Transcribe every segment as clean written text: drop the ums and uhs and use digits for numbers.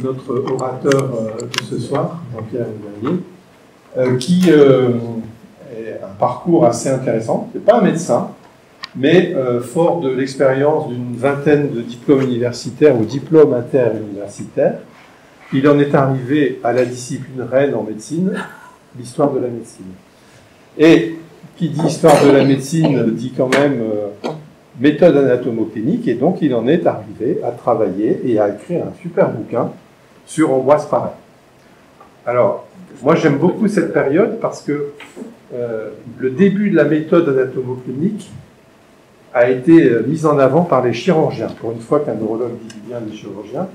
notre orateur de ce soir, Jean-Pierre Verrier, qui a un parcours assez intéressant. Ce n'est pas un médecin, mais fort de l'expérience d'une vingtaine de diplômes universitaires ou diplômes interuniversitaires, il en est arrivé à la discipline reine en médecine, l'histoire de la médecine. Et qui dit histoire de la médecine dit quand même méthode anatomo-clinique, et donc il en est arrivé à travailler et à écrire un super bouquin sur Ambroise Paré. Alors, moi j'aime beaucoup cette période parce que le début de la méthode anatomo-clinique a été mis en avant par les chirurgiens. Pour une fois qu'un neurologue dit bien les chirurgiens,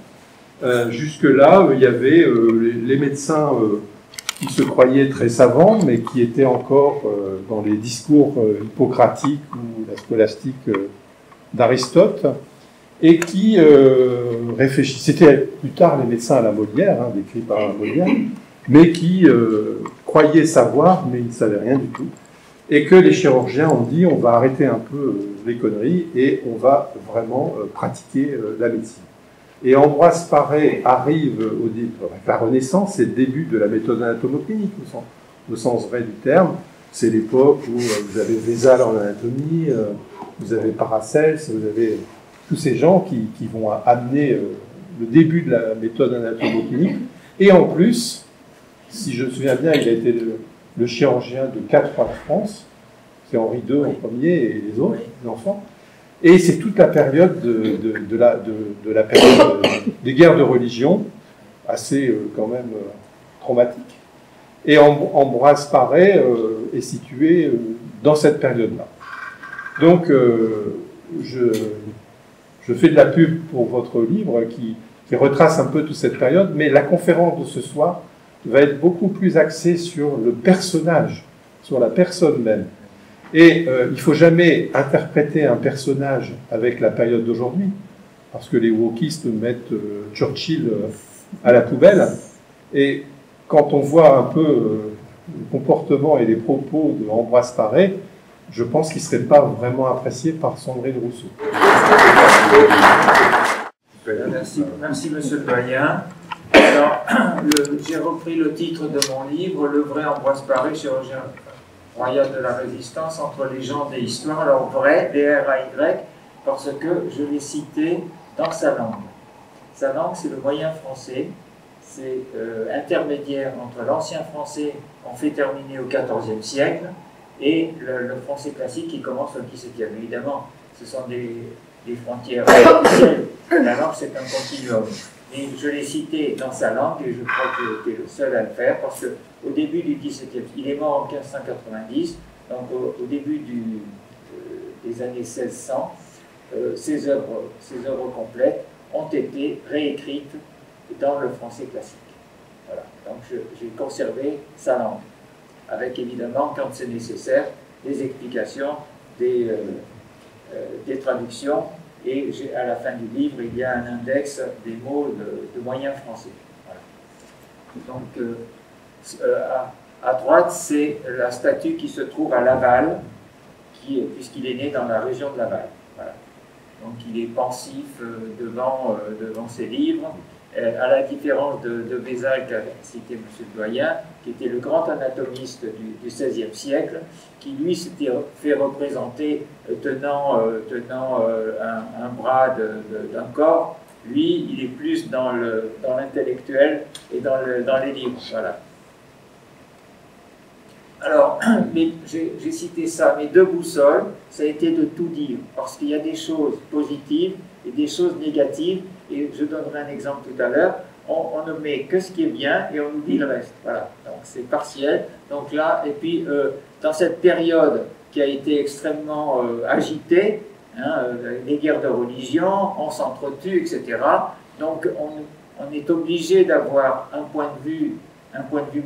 jusque-là, il y avait les médecins qui se croyaient très savants, mais qui étaient encore dans les discours hippocratiques ou la scolastique d'Aristote, et qui réfléchissaient. C'était plus tard les médecins à la Molière, décrits par la Molière, mais qui croyaient savoir, mais ils ne savaient rien du tout. Et que les chirurgiens ont dit on va arrêter un peu les conneries et on va vraiment pratiquer la médecine. Et Ambroise Paré arrive au début, avec la Renaissance, c'est le début de la méthode anatomo-clinique au sens vrai du terme. C'est l'époque où vous avez Vézal en anatomie, vous avez Paracels, vous avez tous ces gens qui vont amener le début de la méthode anatomo-clinique. Et en plus, si je me souviens bien, il a été le chirurgien de 4 rois de France. C'est Henri II en premier et les autres, les enfants. Et c'est toute la période de la période des guerres de religion, assez quand même traumatique. Et Ambroise Paré est situé dans cette période-là. Donc, je fais de la pub pour votre livre qui retrace un peu toute cette période, mais la conférence de ce soir va être beaucoup plus axée sur le personnage, sur la personne même. Et il ne faut jamais interpréter un personnage avec la période d'aujourd'hui, parce que les wokistes mettent Churchill à la poubelle. Et quand on voit un peu le comportement et les propos de Ambroise Paré, je pense qu'il ne serait pas vraiment apprécié par Sandrine Rousseau. Merci monsieur le doyen. Alors, j'ai repris le titre de mon livre, Le vrai Ambroise Paré, chirurgien royal de la résistance entre légende et histoire. Alors vrai, D-R-A-Y, parce que je l'ai cité dans sa langue. Sa langue, c'est le moyen français, c'est intermédiaire entre l'ancien français, on fait terminer au XIVe siècle, et le français classique qui commence au XVIIe. Évidemment, ce sont des frontières officielles. La langue, c'est un continuum. Et je l'ai cité dans sa langue, et je crois que j'ai été le seul à le faire, parce qu'au début du XVIIe, il est mort en 1590, donc au début des années 1600, ses œuvres complètes ont été réécrites dans le français classique. Voilà. Donc j'ai conservé sa langue, avec évidemment, quand c'est nécessaire, des explications, des traductions. Et à la fin du livre, il y a un index des mots de moyen français. Voilà. Donc, à droite, c'est la statue qui se trouve à Laval, puisqu'il est né dans la région de Laval. Voilà. Donc, il est pensif devant ses livres, à la différence de Vézal, qu'a cité M. le doyen, qui était le grand anatomiste du XVIe siècle, qui lui s'était fait représenter tenant un bras d'un corps. Lui, il est plus dans l'intellectuel et dans les livres. Voilà. Alors, j'ai cité ça, mes deux boussoles, ça a été de tout dire, parce qu'il y a des choses positives et des choses négatives, et je donnerai un exemple tout à l'heure. On ne met que ce qui est bien et on oublie le reste. Voilà, donc c'est partiel. Donc là, et puis dans cette période qui a été extrêmement agitée, les guerres de religion, on s'entretue, etc. Donc on est obligé d'avoir un point de vue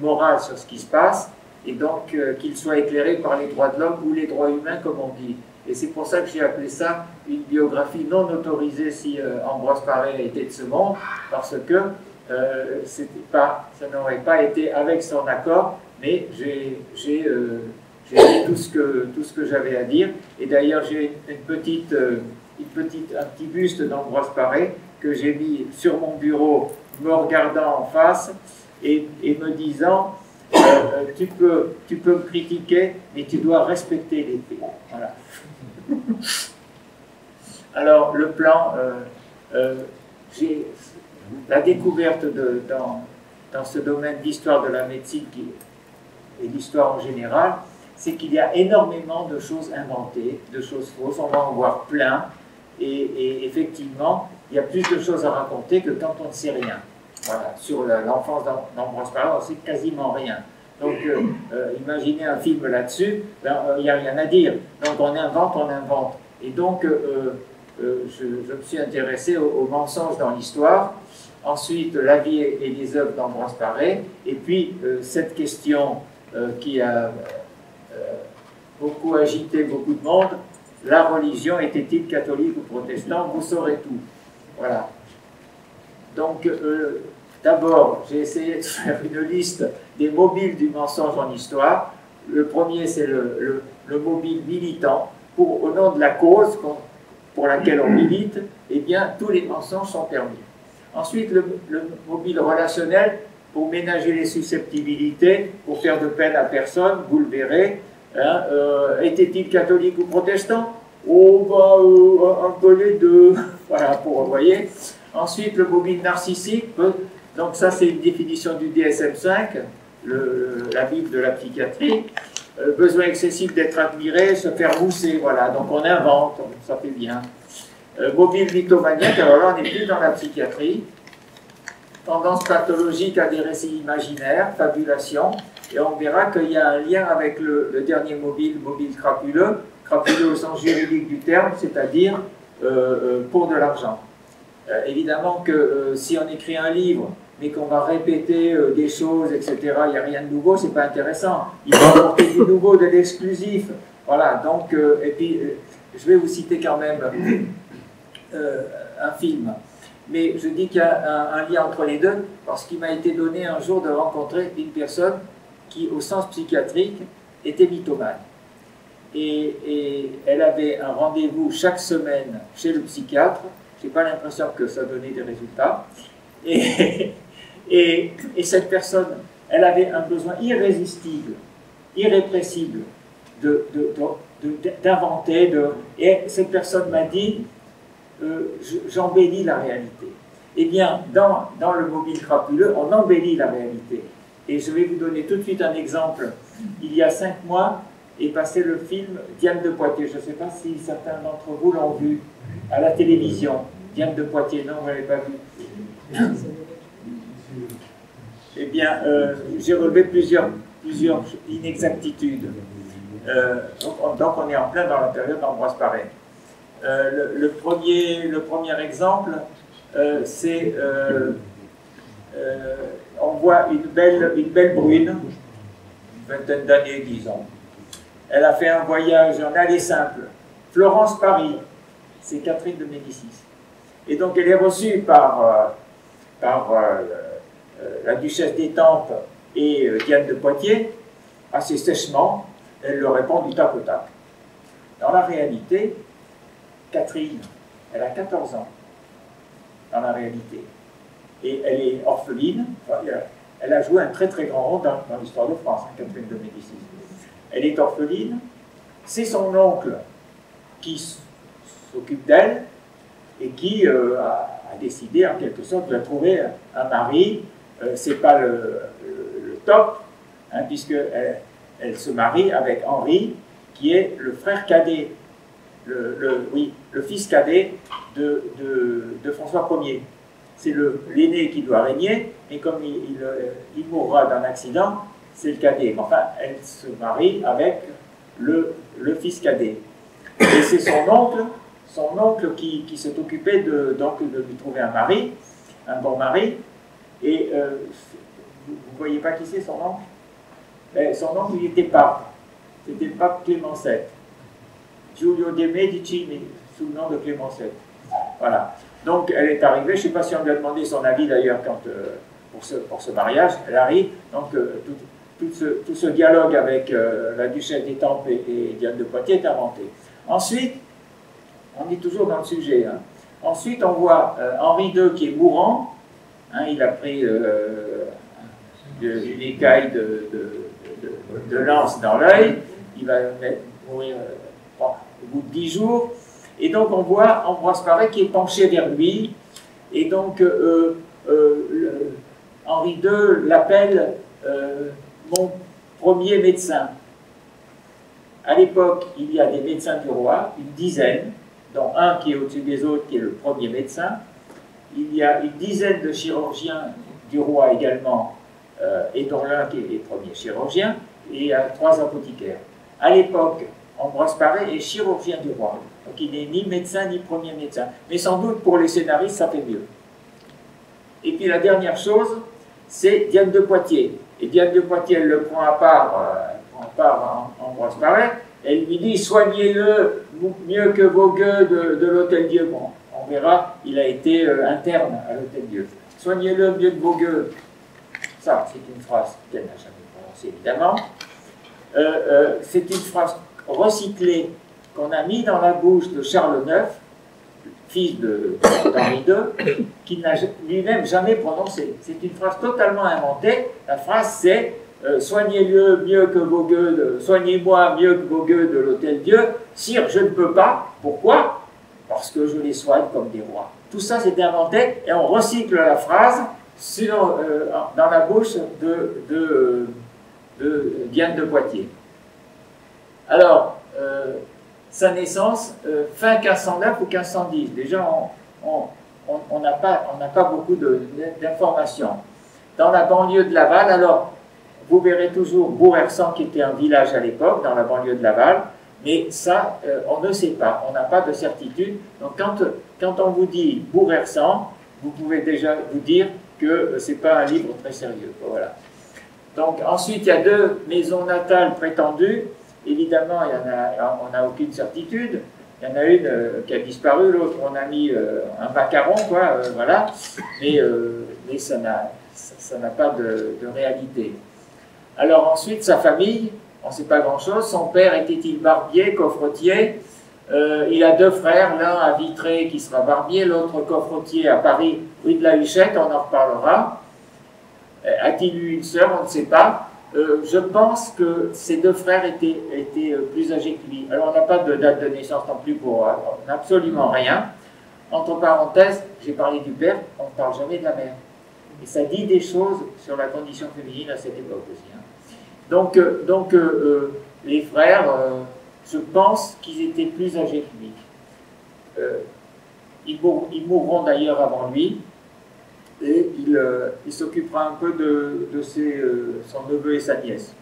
moral sur ce qui se passe, et donc qu'il soit éclairé par les droits de l'homme ou les droits humains, comme on dit. Et c'est pour ça que j'ai appelé ça une biographie non autorisée si Ambroise Paré a été de ce monde, parce que ça n'aurait pas été avec son accord, mais j'ai dit tout ce que j'avais à dire. Et d'ailleurs, j'ai un petit buste d'Ambroise Paré que j'ai mis sur mon bureau, me regardant en face et me disant tu peux me critiquer, mais tu dois respecter les faits. Voilà. Alors, le plan, j'ai la découverte dans ce domaine d'histoire de la médecine et d'histoire en général, c'est qu'il y a énormément de choses inventées, de choses fausses, on va en voir plein, et effectivement, il y a plus de choses à raconter que quand on ne sait rien. Voilà, sur l'enfance d'Ambroise Paré, on ne sait quasiment rien. Donc, imaginez un film là-dessus, il n'y a rien à dire. Donc, on invente. Et donc, je me suis intéressé aux mensonges dans l'histoire. Ensuite, la vie et les œuvres d'Ambroise Paré. Et puis, cette question qui a beaucoup agité beaucoup de monde, la religion, était-il catholique ou protestant? Vous saurez tout. Voilà. Donc, d'abord, j'ai essayé de faire une liste des mobiles du mensonge en histoire. Le premier, c'est le mobile militant. Au nom de la cause pour laquelle on milite, eh bien, tous les mensonges sont permis. Ensuite, le mobile relationnel, pour ménager les susceptibilités, pour faire de peine à personne, vous le verrez. Hein, était-il catholique ou protestant? Oh, un peu les deux. Voilà, pour vous voyez. Ensuite, le mobile narcissique, donc ça c'est une définition du DSM-5, la Bible de la psychiatrie. Besoin excessif d'être admiré, se faire mousser, voilà, donc on invente, ça fait bien. Mobile mythomaniaque, alors là on n'est plus dans la psychiatrie. Tendance pathologique à des récits imaginaires, fabulation, et on verra qu'il y a un lien avec le dernier mobile crapuleux au sens juridique du terme, c'est-à-dire pour de l'argent. Évidemment que si on écrit un livre, mais qu'on va répéter des choses, etc., il n'y a rien de nouveau, c'est pas intéressant. Il faut apporter du nouveau, de l'exclusif. Voilà, donc, et puis, je vais vous citer quand même un film. Mais je dis qu'il y a un lien entre les deux, parce qu'il m'a été donné un jour de rencontrer une personne qui, au sens psychiatrique, était mythomane. Et elle avait un rendez-vous chaque semaine chez le psychiatre. Je n'ai pas l'impression que ça donnait des résultats. Et cette personne, elle avait un besoin irrésistible, irrépressible d'inventer. Et cette personne m'a dit, j'embellis la réalité. Eh bien, dans le mobile crapuleux, on embellit la réalité. Et je vais vous donner tout de suite un exemple. Il y a 5 mois est passé le film Diane de Poitiers. Je ne sais pas si certains d'entre vous l'ont vu à la télévision. Diane de Poitiers, non, vous ne l'avez pas vu. Eh bien, j'ai relevé plusieurs inexactitudes. Donc, on est en plein dans la période d'Ambroise Paré. Le premier exemple, c'est on voit une belle brune, une vingtaine d'années, disons. Elle a fait un voyage en aller simple, Florence-Paris, c'est Catherine de Médicis. Et donc elle est reçue par la duchesse d'Étampes et Diane de Poitiers, assez sèchement. Elle leur répond du tac au tac. Dans la réalité, Catherine, elle a 14 ans, dans la réalité. Et elle est orpheline. Elle a joué un très très grand rôle dans l'histoire de France, Catherine de Médicis. Elle est orpheline. C'est son oncle qui s'occupe d'elle et qui a décidé en quelque sorte de trouver un mari. C'est pas le top, hein, puisqu'elle se marie avec Henri, qui est le frère cadet, le fils cadet de François Ier. C'est l'aîné qui doit régner, mais comme il mourra d'un accident, c'est le cadet. Mais enfin, elle se marie avec le fils cadet. Et c'est son oncle qui s'est occupé de lui trouver un mari, un bon mari. Et vous ne voyez pas qui c'est son oncle? Ben, son oncle, il était pape. C'était le pape Clément VII. Giulio de Medici, mais sous le nom de Clément VII. Voilà. Donc, elle est arrivée. Je ne sais pas si on lui a demandé son avis d'ailleurs pour ce mariage. Elle arrive. Donc, tout ce dialogue avec la duchesse d'Étampes et Diane de Poitiers est inventé. Ensuite, on est toujours dans le sujet. Hein. Ensuite, on voit Henri II qui est mourant. Hein, il a pris une écaille de lance dans l'œil. Il va mourir au bout de 10 jours. Et donc, on voit Ambroise Paré qui est penché vers lui. Et donc, Henri II l'appelle mon premier médecin. À l'époque, il y a des médecins du roi, une dizaine, dont un qui est au-dessus des autres, qui est le premier médecin. Il y a une dizaine de chirurgiens du roi également, et dont l'un qui est le premier chirurgien, et il y a 3 apothicaires. À l'époque, Ambroise Paré est chirurgien du roi, donc il n'est ni médecin ni premier médecin. Mais sans doute pour les scénaristes, ça fait mieux. Et puis la dernière chose, c'est Diane de Poitiers. Et Diane de Poitiers, elle le prend à part Ambroise Paré, elle lui dit « Soignez-le mieux que vos gueux de l'Hôtel-Dieu ». Bon, on verra, il a été interne à l'Hôtel-Dieu. « Soignez-le mieux que vos gueux ». Ça, c'est une phrase qu'elle n'a jamais prononcée, évidemment. C'est une phrase recyclée qu'on a mis dans la bouche de Charles IX, fils d'Henri II, qui n'a lui-même jamais prononcée. C'est une phrase totalement inventée. La phrase, c'est soignez-le mieux que vos gueux, soignez-moi mieux que vos gueux de l'Hôtel-Dieu. Sire, je ne peux pas. Pourquoi? Parce que je les soigne comme des rois. Tout ça, c'est inventé et on recycle la phrase dans la bouche de Diane de Poitiers. Alors, sa naissance, fin 1509 ou 1510. Déjà, on n'a pas beaucoup d'informations. Dans la banlieue de Laval, alors, vous verrez toujours Bourg-Hersent, qui était un village à l'époque, dans la banlieue de Laval, mais ça, on ne sait pas, on n'a pas de certitude. Donc, quand on vous dit Bourg-Hersent, vous pouvez déjà vous dire que ce n'est pas un livre très sérieux. Voilà. Donc, ensuite, il y a 2 maisons natales prétendues. Évidemment, on n'a aucune certitude. Il y en a une qui a disparu, l'autre on a mis un macaron, quoi, voilà. Mais ça n'a pas de réalité. Alors ensuite, sa famille, on ne sait pas grand-chose. Son père était-il barbier, coffretier? Il a 2 frères, l'un à Vitré qui sera barbier, l'autre coffretier à Paris, rue de la Huchette, on en reparlera. A-t-il eu une sœur? On ne sait pas. Je pense que ses 2 frères étaient plus âgés que lui. Alors, on n'a pas de date de naissance non plus pour absolument rien. Entre parenthèses, j'ai parlé du père, on ne parle jamais de la mère. Et ça dit des choses sur la condition féminine à cette époque aussi. Hein. Donc, les frères, je pense qu'ils étaient plus âgés que lui. Ils mourront d'ailleurs avant lui. Et il s'occupera un peu de son neveu et sa nièce.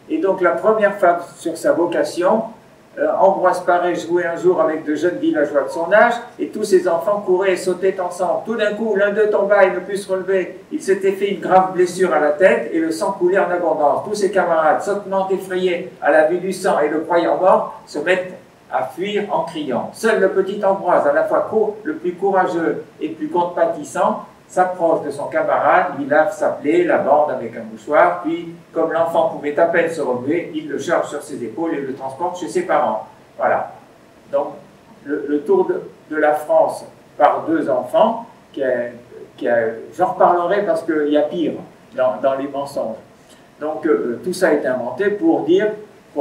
Et donc la première femme sur sa vocation, Ambroise Paré jouait un jour avec de jeunes villageois de son âge, et tous ses enfants couraient et sautaient ensemble. Tout d'un coup, l'un d'eux tomba et ne put se relever. Il s'était fait une grave blessure à la tête, et le sang coulait en abondance. Tous ses camarades, sottement effrayés à la vue du sang et le croyant mort, se mettent à fuir en criant. Seul le petit Ambroise, à la fois le plus courageux et le plus compatissant, s'approche de son camarade, lui lave sa plaie, la bande avec un mouchoir, puis, comme l'enfant pouvait à peine se remuer, il le charge sur ses épaules et le transporte chez ses parents. Voilà. Donc, le tour de la France par 2 enfants, j'en reparlerai parce qu'il y a pire dans les mensonges. Donc, tout ça est inventé pour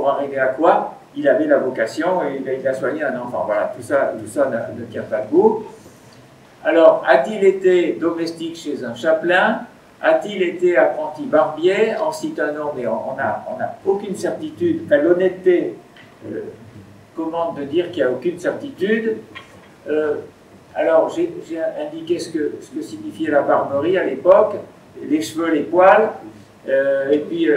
arriver à quoi? Il avait la vocation et il a soigné un enfant. Voilà, tout ça ne tient pas debout. Alors, a-t-il été domestique chez un chapelain? A-t-il été apprenti barbier? On cite un nom, mais on n'a aucune certitude. Enfin, l'honnêteté commande de dire qu'il n'y a aucune certitude. Alors, j'ai indiqué ce que signifiait la barberie à l'époque, les cheveux, les poils, et puis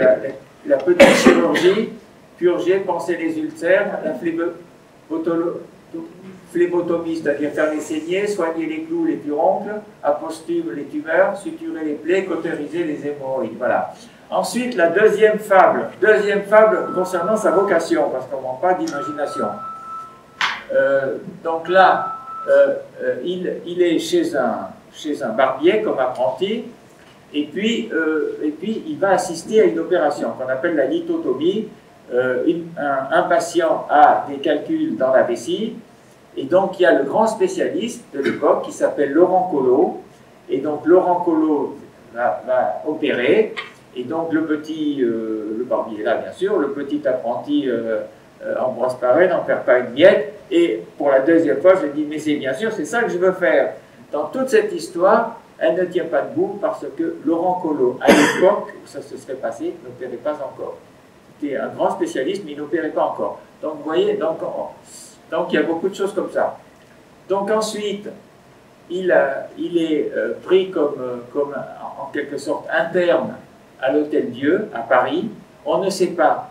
la petite chirurgie, purger, panser les ulcères, la phlébotomie, c'est-à-dire faire les saignées, soigner les clous, les furoncles, aposthume les tumeurs, suturer les plaies, cautériser les hémorroïdes. Voilà. Ensuite, la deuxième fable concernant sa vocation, parce qu'on ne manque pas d'imagination. Donc là, il est chez un barbier comme apprenti, et puis il va assister à une opération qu'on appelle la lithotomie. Un patient a des calculs dans la vessie, Et donc il y a le grand spécialiste de l'époque qui s'appelle Laurent Collot. Et donc Laurent Collot va opérer. Et donc le barbier est là bien sûr, le petit apprenti Ambroise Paré n'en perd pas une miette. Et pour la deuxième fois, je dis, mais c'est bien sûr, c'est ça que je veux faire. Dans toute cette histoire, elle ne tient pas debout parce que Laurent Collot, à l'époque où ça se serait passé, n'opérait pas encore. C'était un grand spécialiste, mais il n'opérait pas encore. Donc vous voyez, donc il y a beaucoup de choses comme ça. Donc ensuite, il est pris comme en quelque sorte interne à l'Hôtel-Dieu, à Paris. On ne sait pas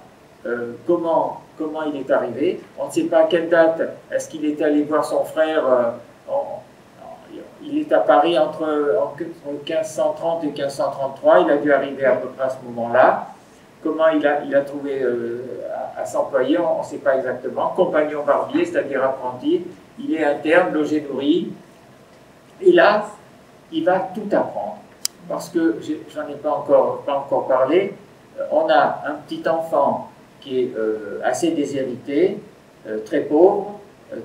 comment il est arrivé. On ne sait pas à quelle date. Est-ce qu'il est allé voir son frère il est à Paris entre 1530 et 1533. Il a dû arriver à peu près à ce moment-là. Comment il a trouvé à s'employer, on ne sait pas exactement. Compagnon barbier, c'est-à-dire apprenti. Il est interne, logé, nourri. Et là, il va tout apprendre. Parce que, j'en ai pas encore parlé, on a un petit enfant qui est assez déshérité, très pauvre,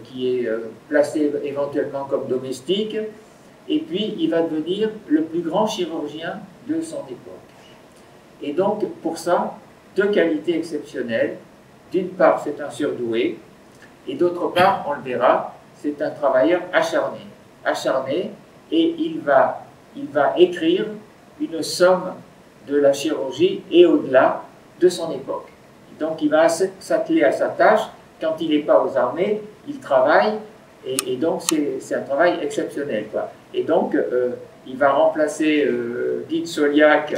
qui est placé éventuellement comme domestique, et puis il va devenir le plus grand chirurgien de son époque. Et donc, pour ça, deux qualités exceptionnelles. D'une part, c'est un surdoué, et d'autre part, on le verra, c'est un travailleur acharné, et il va écrire une somme de la chirurgie et au-delà de son époque. Donc il va s'atteler à sa tâche. Quand il n'est pas aux armées, il travaille, et donc c'est un travail exceptionnel, quoi. Et donc il va remplacer Guy de Sauliac,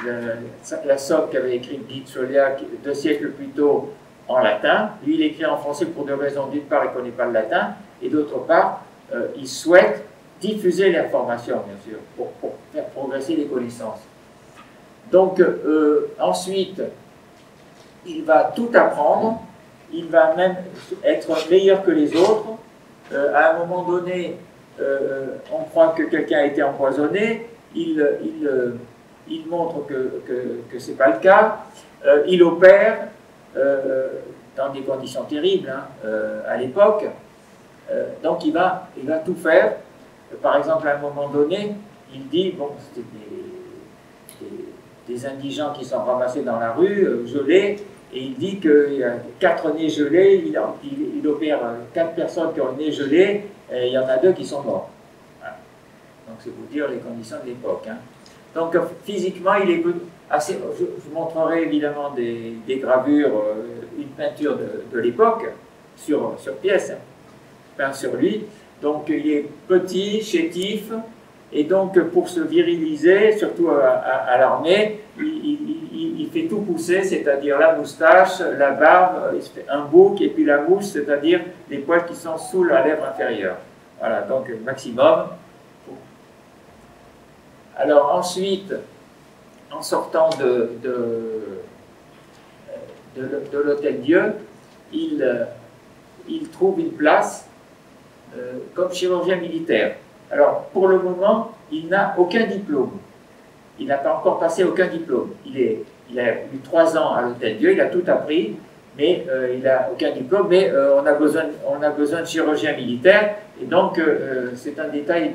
la somme qu'avait écrite Guy de Sauliac 2 siècles plus tôt en latin. Lui, il écrit en français pour deux raisons. D'une part, il ne connaît pas le latin, et d'autre part, il souhaite diffuser l'information, bien sûr, pour faire progresser les connaissances. Donc, ensuite, il va tout apprendre, il va même être meilleur que les autres. À un moment donné, on croit que quelqu'un a été empoisonné, il montre que ce n'est pas le cas, il opère dans des conditions terribles à l'époque, donc il va tout faire. Par exemple, à un moment donné, il dit, bon, c'était des indigents qui sont ramassés dans la rue, gelés, et il dit qu'il y a 4 nez gelés, il opère 4 personnes qui ont le nez gelé, et il y en a 2 qui sont morts. Voilà. Donc c'est pour dire les conditions de l'époque. Donc physiquement, il est assez... Je vous montrerai évidemment des gravures, une peinture de l'époque, sur pièce, peint sur lui. Donc il est petit, chétif, et donc pour se viriliser, surtout à l'armée, il fait tout pousser, c'est-à-dire la moustache, la barbe, il se fait un bouc, et puis la mouche, c'est-à-dire les poils qui sont sous la lèvre inférieure. Voilà, donc maximum. Alors ensuite, en sortant de l'Hôtel-Dieu, il trouve une place comme chirurgien militaire. Alors, pour le moment, il n'a aucun diplôme. Il n'a pas encore passé aucun diplôme. Il a eu 3 ans à l'Hôtel-Dieu, il a tout appris, mais il n'a aucun diplôme. Mais on a besoin de chirurgiens militaires, et donc c'est un détail,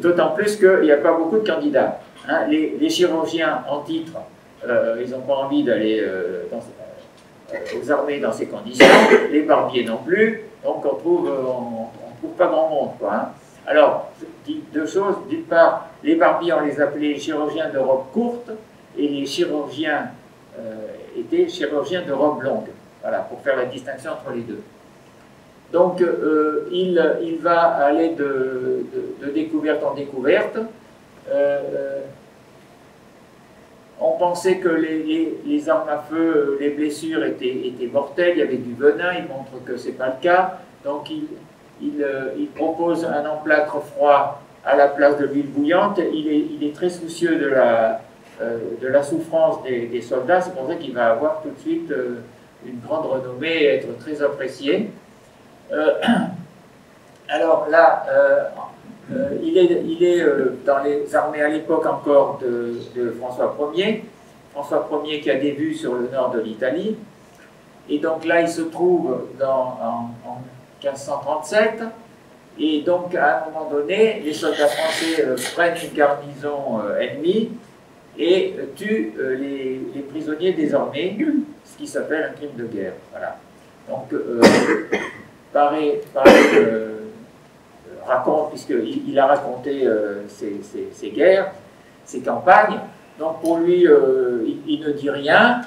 d'autant plus qu'il n'y a pas beaucoup de candidats. Les chirurgiens en titre, ils n'ont pas envie d'aller aux armées dans ces conditions, les barbiers non plus, donc on trouve pas grand monde, quoi. Alors, je dis 2 choses. D'une part, les barbiers, on les appelait les chirurgiens de robe courte, et les chirurgiens étaient chirurgiens de robe longue. Voilà, pour faire la distinction entre les deux. Donc, il va aller de découverte en découverte. On pensait que les armes à feu, les blessures étaient mortelles, il y avait du venin, il montre que ce n'est pas le cas. Donc, il propose un emplâtre froid à la place de l'huile bouillante. Il est très soucieux de la souffrance des soldats. C'est pour ça qu'il va avoir tout de suite une grande renommée et être très apprécié. Alors là, il est dans les armées à l'époque encore de François Ier. François Ier qui a des vues sur le nord de l'Italie. Et donc là, il se trouve 1537. Et donc, à un moment donné, les soldats français prennent une garnison ennemie et tuent les prisonniers désarmés, ce qui s'appelle un crime de guerre. Voilà. Donc, Paré raconte, puisqu'il a raconté ses guerres, ses campagnes, donc pour lui, il ne dit rien.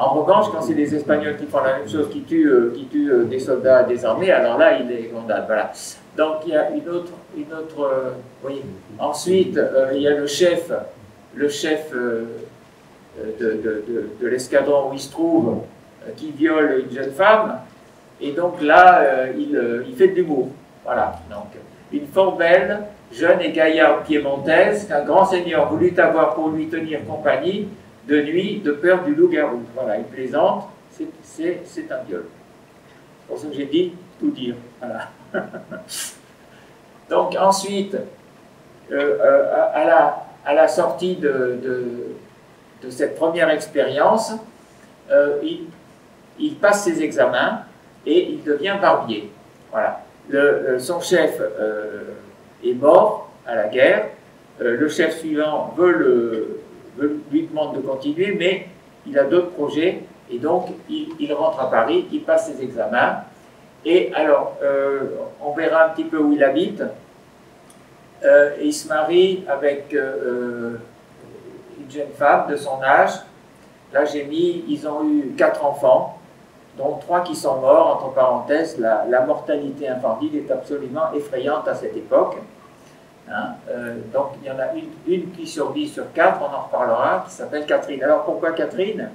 En revanche, quand c'est les Espagnols qui font la même chose, qui tuent des soldats désarmés, alors là, il les condamne. Voilà. Donc, il y a une autre oui. Ensuite, il y a le chef de l'escadron où il se trouve, qui viole une jeune femme, et donc là, il fait de l'humour. Voilà. Donc, une fort belle, jeune et gaillarde piémontaise, qu'un grand seigneur voulut avoir pour lui tenir compagnie de nuit, de peur du loup-garou. Voilà, il plaisante, c'est un viol. C'est pour ça que j'ai dit tout dire. Voilà. Donc ensuite, à la sortie de cette première expérience, il passe ses examens et il devient barbier. Voilà. Son chef est mort à la guerre. Le chef suivant lui demande de continuer, mais il a d'autres projets, et donc il rentre à Paris, il passe ses examens, et alors, on verra un petit peu où il habite. Il se marie avec une jeune femme de son âge. Là, j'ai mis, ils ont eu 4 enfants, dont 3 qui sont morts. Entre parenthèses, la mortalité infantile est absolument effrayante à cette époque. Hein, donc il y en a une qui survit sur 4, on en reparlera, qui s'appelle Catherine. Alors pourquoi Catherine?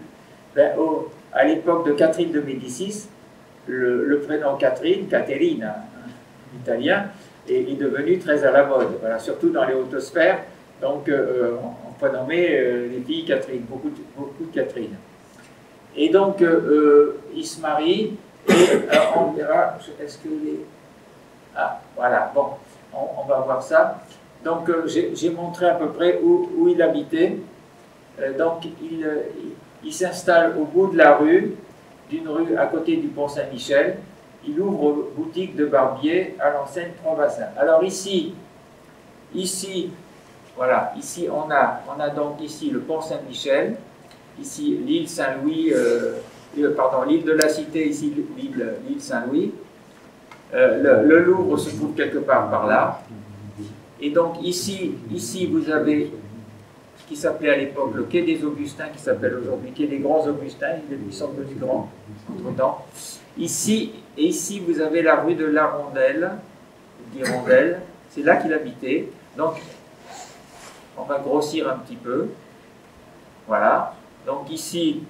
À l'époque de Catherine de Médicis, le prénom Catherine, Caterina, italien, est devenu très à la mode, voilà, surtout dans les hautes sphères. Donc on peut nommer les filles Catherine, beaucoup de Catherine. Et donc ils se marient, et on verra, est-ce que les... Ah, voilà, bon. On va voir ça. Donc, j'ai montré à peu près où il habitait. Donc, il s'installe au bout de la rue, d'une rue à côté du pont Saint-Michel. Il ouvre boutique de barbier à l'enseigne Provençal. Alors ici, voilà, ici on a donc ici le pont Saint-Michel, ici l'île Saint-Louis, pardon, l'île de la Cité, ici l'île Saint-Louis. Le Louvre se trouve quelque part par là. Et donc ici vous avez ce qui s'appelait à l'époque le quai des Augustins, qui s'appelle aujourd'hui quai des Grands Augustins, ils sont devenus grands entre-temps. Ici vous avez la rue de l'Hirondelle, c'est là qu'il habitait. Donc on va grossir un petit peu. Voilà. Donc ici,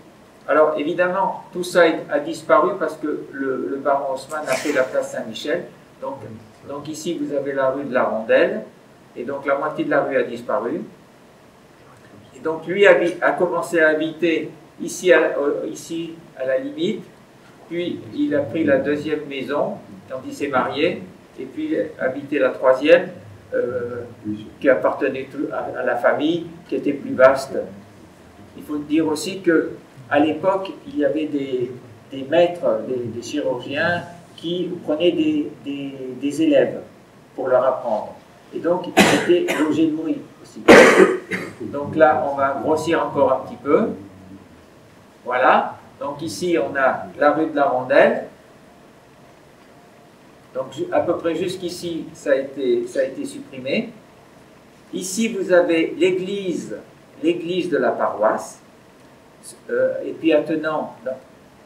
alors évidemment, tout ça a disparu parce que le baron Haussmann a fait la place Saint-Michel. Donc ici, vous avez la rue de la Rondelle, et donc la moitié de la rue a disparu. Et donc lui a commencé à habiter ici à la limite, puis il a pris la deuxième maison quand il s'est marié, et puis habité la troisième, qui appartenait à la famille, qui était plus vaste. Il faut dire aussi que à l'époque, il y avait des maîtres, des chirurgiens qui prenaient des élèves pour leur apprendre. Et donc, ils étaient logés nourris aussi. Donc là, on va grossir encore un petit peu. Voilà. Donc ici, on a la rue de la Rondelle. Donc à peu près jusqu'ici, ça a été supprimé. Ici, vous avez l'église de la paroisse. Et puis attenant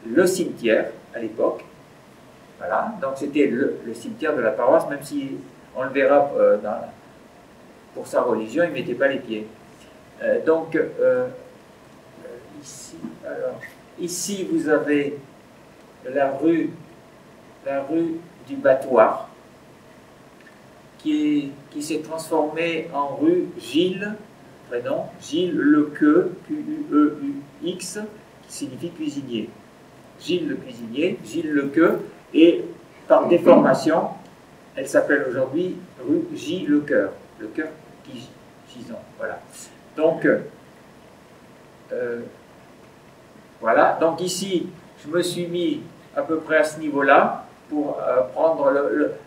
le cimetière à l'époque. Voilà, donc c'était le cimetière de la paroisse, même si on le verra pour sa religion, il ne mettait pas les pieds. Ici, vous avez la rue du Battoir, qui s'est transformée en rue Gilles, prénom, Gilles Lequeux, Q-U-E-U-X, qui signifie cuisinier. Gilles le cuisinier, Gilles Lequeux, et par déformation, elle s'appelle aujourd'hui rue J. Lecoeur, le cœur gisant. Voilà. Donc, voilà. Donc ici, je me suis mis à peu près à ce niveau-là, pour prendre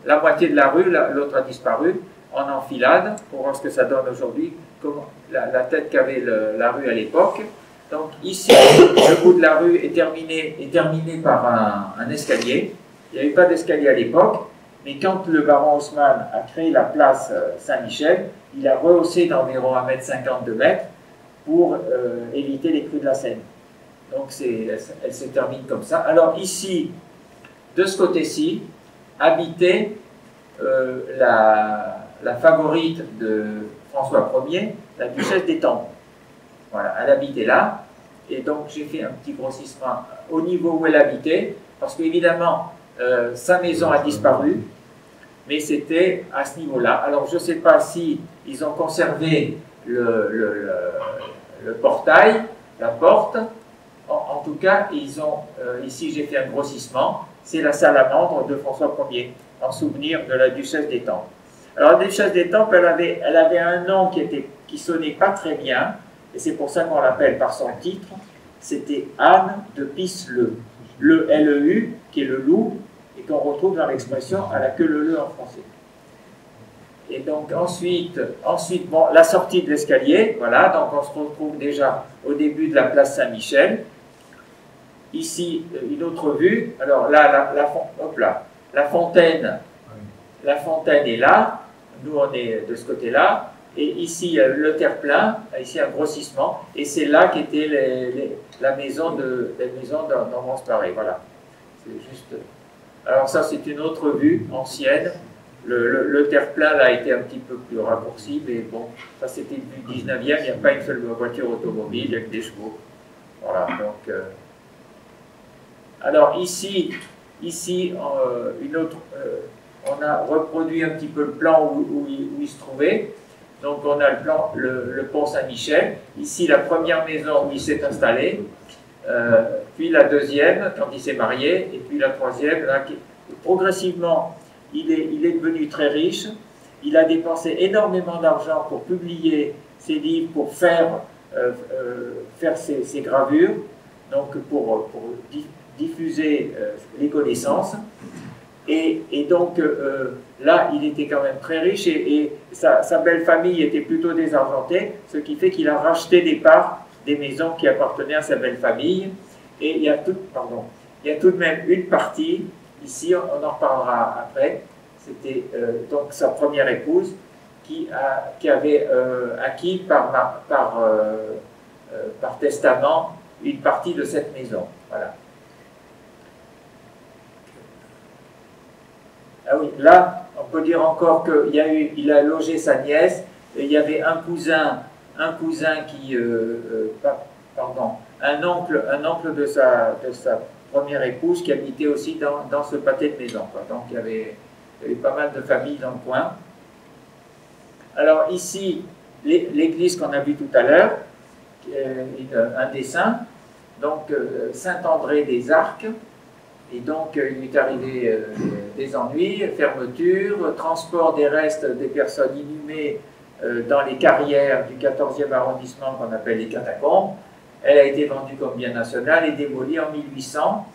la moitié de la rue, l'autre a disparu, en enfilade, pour voir ce que ça donne aujourd'hui, la tête qu'avait la rue à l'époque. Donc ici, le bout de la rue est terminé par un escalier. Il n'y avait pas d'escalier à l'époque, mais quand le baron Haussmann a créé la place Saint-Michel, il a rehaussé d'environ 1,50 m, 2 mètres, pour éviter les crues de la Seine. Donc elle se termine comme ça. Alors ici, de ce côté-ci, habitait la favorite de François Ier, la duchesse d'Étampes. Voilà, elle habitait là, et donc j'ai fait un petit grossissement au niveau où elle habitait, parce qu'évidemment, sa maison a disparu, mais c'était à ce niveau-là. Alors je ne sais pas si ils ont conservé le portail, la porte. En tout cas, ils ont, ici j'ai fait un grossissement, c'est la salamandre de François Ier, en souvenir de la duchesse d'Étampes. Alors la duchesse d'Étampes, elle avait un nom qui sonnait pas très bien, et c'est pour ça qu'on l'appelle par son titre, c'était Anne de Pisseleu. Le LEU, qui est le loup, et qu'on retrouve dans l'expression à la queue leu en français. Et donc ensuite bon, la sortie de l'escalier, voilà, donc on se retrouve déjà au début de la place Saint-Michel. Ici, une autre vue. Alors là, la fontaine est là. Nous, on est de ce côté-là. Et ici, le terre-plein, ici un grossissement. Et c'est là qu'était la maison dans Montparnasse. Voilà. C'est juste. Alors ça, c'est une autre vue ancienne. Le terre-plein là a été un petit peu plus raccourci, mais bon, ça c'était du 19e, il n'y a pas une seule voiture automobile, il n'y a que des chevaux. Voilà, donc. Alors ici une autre, on a reproduit un petit peu le plan où il se trouvait. Donc on a le pont Saint-Michel, ici la première maison où il s'est installé, puis la deuxième quand il s'est marié, et puis la troisième, là, progressivement. Il est devenu très riche, il a dépensé énormément d'argent pour publier ses livres, pour faire ses gravures, donc pour diffuser les connaissances. Et donc là, il était quand même très riche et sa belle famille était plutôt désargentée, ce qui fait qu'il a racheté des parts des maisons qui appartenaient à sa belle famille. Et il y a tout de même une partie. Ici, on en reparlera après, c'était donc sa première épouse qui avait acquis par testament une partie de cette maison. Voilà. Ah oui, là, on peut dire encore qu'il a logé sa nièce, et il y avait un cousin qui, un oncle de sa première épouse qui habitait aussi dans ce pâté de maison. Quoi. Donc il y avait pas mal de familles dans le coin. Alors ici, l'église qu'on a vue tout à l'heure, un dessin, donc Saint-André des Arcs, et donc il lui est arrivé des ennuis, fermeture, transport des restes des personnes inhumées dans les carrières du 14e arrondissement qu'on appelle les catacombes. Elle a été vendue comme bien national et démolie en 1800.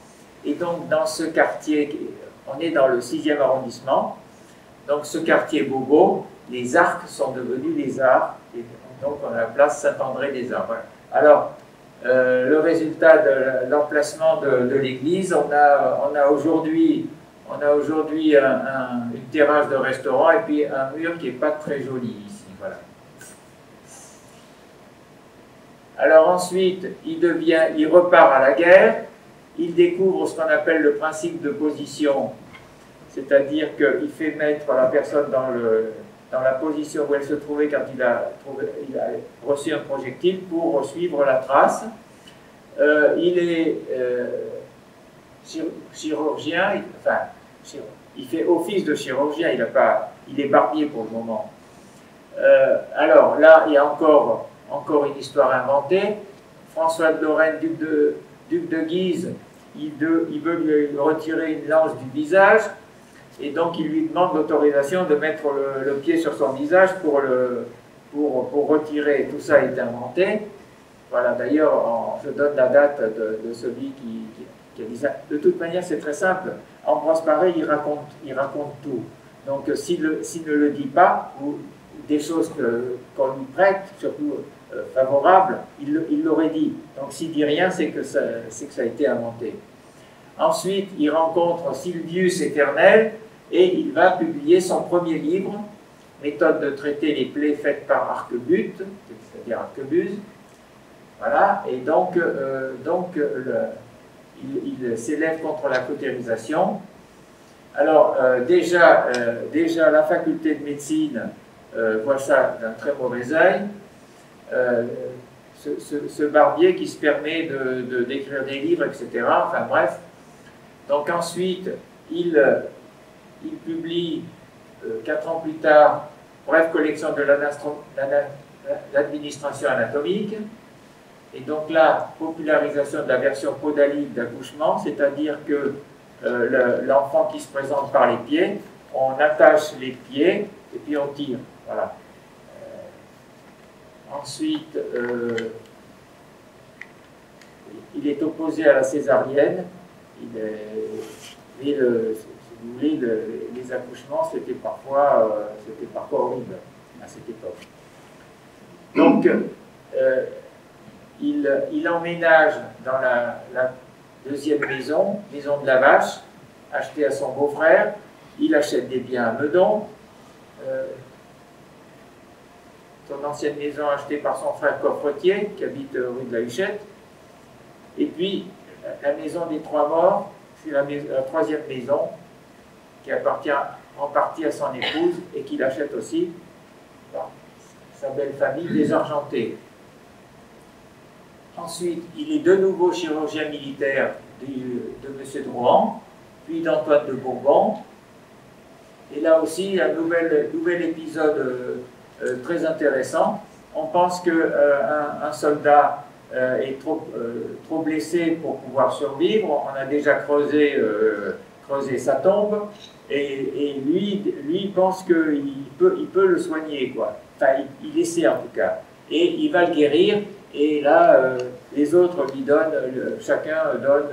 Et donc, dans ce quartier, on est dans le 6e arrondissement, donc ce quartier Beaubeau, les arcs sont devenus les arts, et donc on a la place Saint-André des Arcs. Voilà. Alors, le résultat de l'emplacement de l'église, on a aujourd'hui une terrasse de restaurant et puis un mur qui n'est pas très joli ici. Voilà. Alors ensuite, il repart à la guerre, il découvre ce qu'on appelle le principe de position, c'est-à-dire qu'il fait mettre la personne dans la position où elle se trouvait quand il a reçu un projectile pour suivre la trace. Il est chirurgien, il fait office de chirurgien, il est barbier pour le moment. Alors là, il y a encore une histoire inventée. François de Lorraine, duc de Guise, il veut lui retirer une lance du visage, et donc il lui demande l'autorisation de mettre le pied sur son visage pour retirer. Tout ça est inventé. Voilà, d'ailleurs, je donne la date de celui qui a dit ça. De toute manière, c'est très simple. Ambroise Paré, il raconte tout. Donc, s'il ne le dit pas, ou des choses qu'on lui prête, surtout favorables, il l'aurait dit. Donc, s'il dit rien, c'est que ça a été inventé. Ensuite, il rencontre Sylvius Éternel et il va publier son premier livre, Méthode de traiter les plaies faites par Arquebute, c'est-à-dire Arquebuse. Voilà, et donc, il s'élève contre la cautérisation. Alors, déjà, la faculté de médecine voit ça d'un très mauvais œil. Ce barbier qui se permet d'écrire des livres, etc. Enfin bref. Donc ensuite, il publie 4 ans plus tard, bref collection de l'administration anatomique. Et donc là, popularisation de la version podalique d'accouchement, c'est-à-dire que l'enfant qui se présente par les pieds, on attache les pieds et puis on tire. Voilà. Ensuite, il est opposé à la césarienne. Si vous voulez, les accouchements, c'était parfois horrible à cette époque. Donc, il emménage dans la deuxième maison de la Vache, achetée à son beau-frère. Il achète des biens à Meudon. Son ancienne maison achetée par son frère Coffretier, qui habite rue de la Huchette. Et puis, la maison des Trois Morts, c'est la troisième maison qui appartient en partie à son épouse et qu'il achète aussi par sa belle famille désargentée. Ensuite, il est de nouveau chirurgien militaire de M. Drouan, puis d'Antoine de Bourbon. Et là aussi, un nouvel épisode très intéressant. On pense qu'un soldat est trop blessé pour pouvoir survivre. On a déjà creusé sa tombe. Et lui pense qu'il peut le soigner, quoi. Enfin, il essaie en tout cas. Et il va le guérir. Et là, les autres lui donnent, chacun donne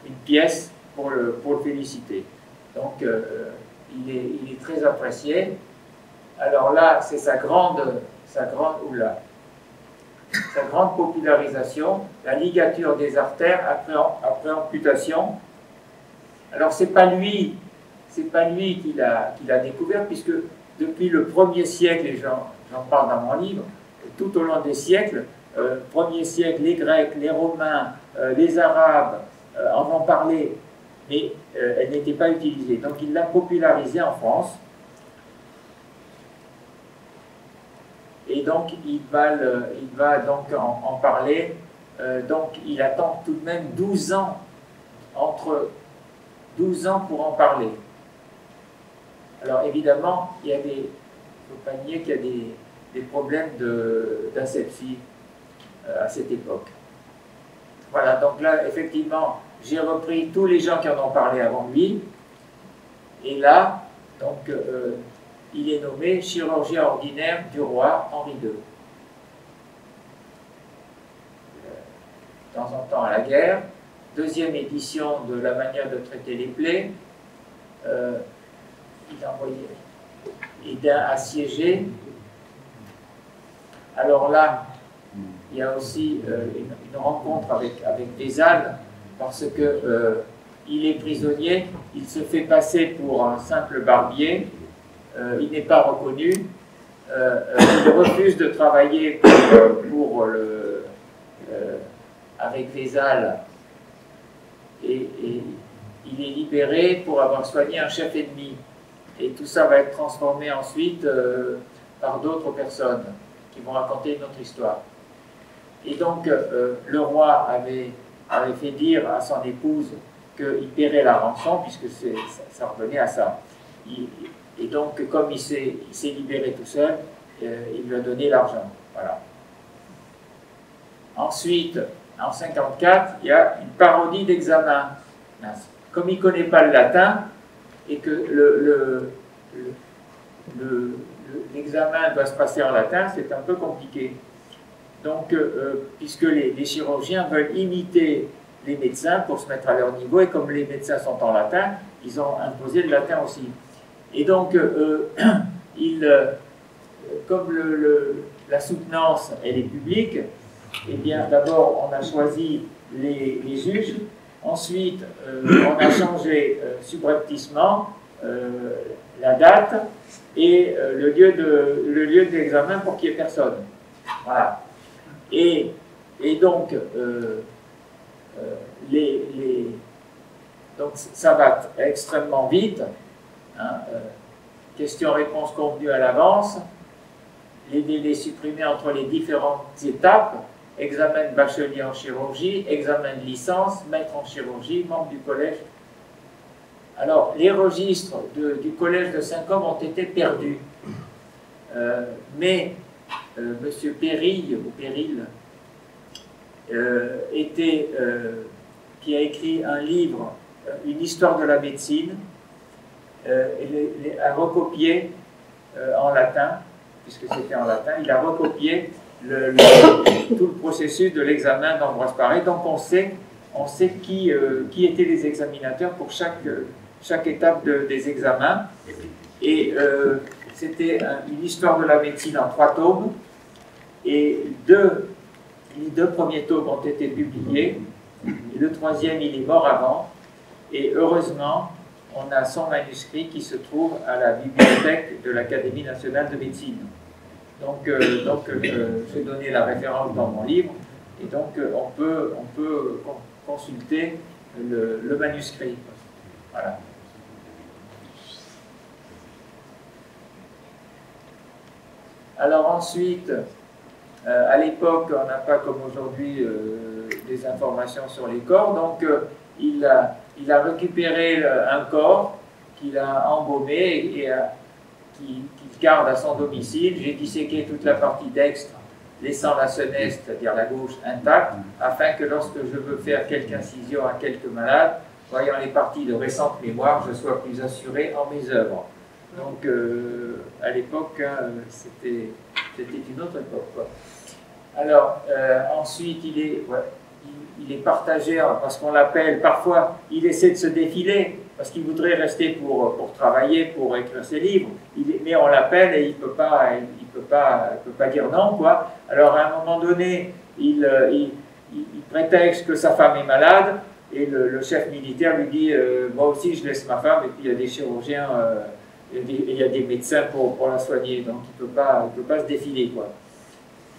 une pièce pour le féliciter. Donc, il est très apprécié. Alors là, c'est sa grande popularisation, la ligature des artères après amputation. Alors, c'est pas lui qui l'a découvert, puisque depuis le 1er siècle, et j'en parle dans mon livre, tout au long des siècles, 1er siècle, les Grecs, les Romains, les Arabes en ont parlé, mais elle n'était pas utilisée. Donc il l'a popularisée en France. Et donc il va donc en parler. Donc il attend tout de même 12 ans, entre 12 ans pour en parler. Alors évidemment, il ne faut pas nier qu'il y a des problèmes d'asepsie à cette époque. Voilà, donc là, effectivement, j'ai repris tous les gens qui en ont parlé avant lui. Et là, donc, il est nommé chirurgien ordinaire du roi Henri II. De temps en temps à la guerre. Deuxième édition de la manière de traiter les plaies. Il a envoyé Hédin assiégé. Alors là, il y a aussi une rencontre avec Vézal, parce que il est prisonnier, il se fait passer pour un simple barbier, il n'est pas reconnu, il refuse de travailler avec Vézal, et il est libéré pour avoir soigné un chef ennemi. Et tout ça va être transformé ensuite par d'autres personnes qui vont raconter une autre histoire. Et donc, le roi avait fait dire à son épouse qu'il paierait la rançon, puisque ça revenait à ça. Et donc, comme il s'est libéré tout seul, il lui a donné l'argent. Voilà. Ensuite, en 1954, il y a une parodie d'examen. Comme il ne connaît pas le latin, et que l'examen doit se passer en latin, c'est un peu compliqué. Donc, puisque les chirurgiens veulent imiter les médecins pour se mettre à leur niveau, et comme les médecins sont en latin, ils ont imposé le latin aussi. Et donc, comme la soutenance, elle est publique, eh bien, d'abord, on a choisi les juges, ensuite, on a changé subrepticement la date et le lieu de l'examen pour qu'il n'y ait personne. Voilà. Et donc, donc, ça va extrêmement vite. Hein, questions-réponses convenues à l'avance, les délais supprimés entre les différentes étapes, examen de bachelier en chirurgie, examen de licence, maître en chirurgie, membre du collège. Alors, les registres du collège de Saint-Côme ont été perdus. Mais M. Péril, qui a écrit un livre, une histoire de la médecine, a recopié en latin, puisque c'était en latin, il a recopié tout le processus de l'examen d'Ambroise Paré. Donc on sait qui étaient les examinateurs pour chaque étape des examens. Et c'était une histoire de la médecine en 3 tomes. Et les 2 premiers tomes ont été publiés. Et le 3e, il est mort avant. Et heureusement, on a son manuscrit qui se trouve à la bibliothèque de l'Académie nationale de médecine. Donc j'ai donné la référence dans mon livre, et donc on peut consulter le manuscrit. Voilà. Alors ensuite, à l'époque, on n'a pas comme aujourd'hui des informations sur les corps, donc il a récupéré un corps qu'il a embaumé et qu'il garde à son domicile. J'ai disséqué toute la partie dextre, laissant la senaise, c'est-à-dire la gauche, intacte, afin que lorsque je veux faire quelque incision à quelques malades, voyant les parties de récente mémoire, je sois plus assuré en mes œuvres. Donc, à l'époque, hein, c'était une autre époque, quoi. Alors, ensuite, il est partagé, parce qu'on l'appelle, parfois, il essaie de se défiler, parce qu'il voudrait rester pour travailler, pour écrire ses livres, mais on l'appelle et il peut pas dire non, quoi. Alors, à un moment donné, il prétexte que sa femme est malade, et le chef militaire lui dit moi aussi, je laisse ma femme, et puis il y a des chirurgiens, il y a des médecins pour la soigner, donc il peut pas se défiler, quoi.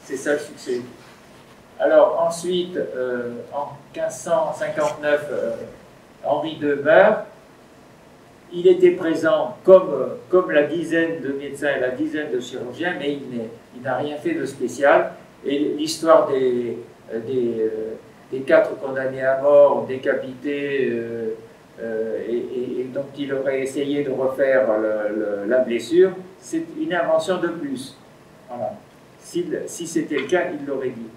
C'est ça le succès. Alors ensuite, en 1559, Henri II meurt. Il était présent comme la dizaine de médecins et la dizaine de chirurgiens, mais il n'a rien fait de spécial. Et l'histoire des 4 condamnés à mort, décapités, et dont il aurait essayé de refaire la blessure, c'est une invention de plus. Voilà. Si c'était le cas, il l'aurait dit.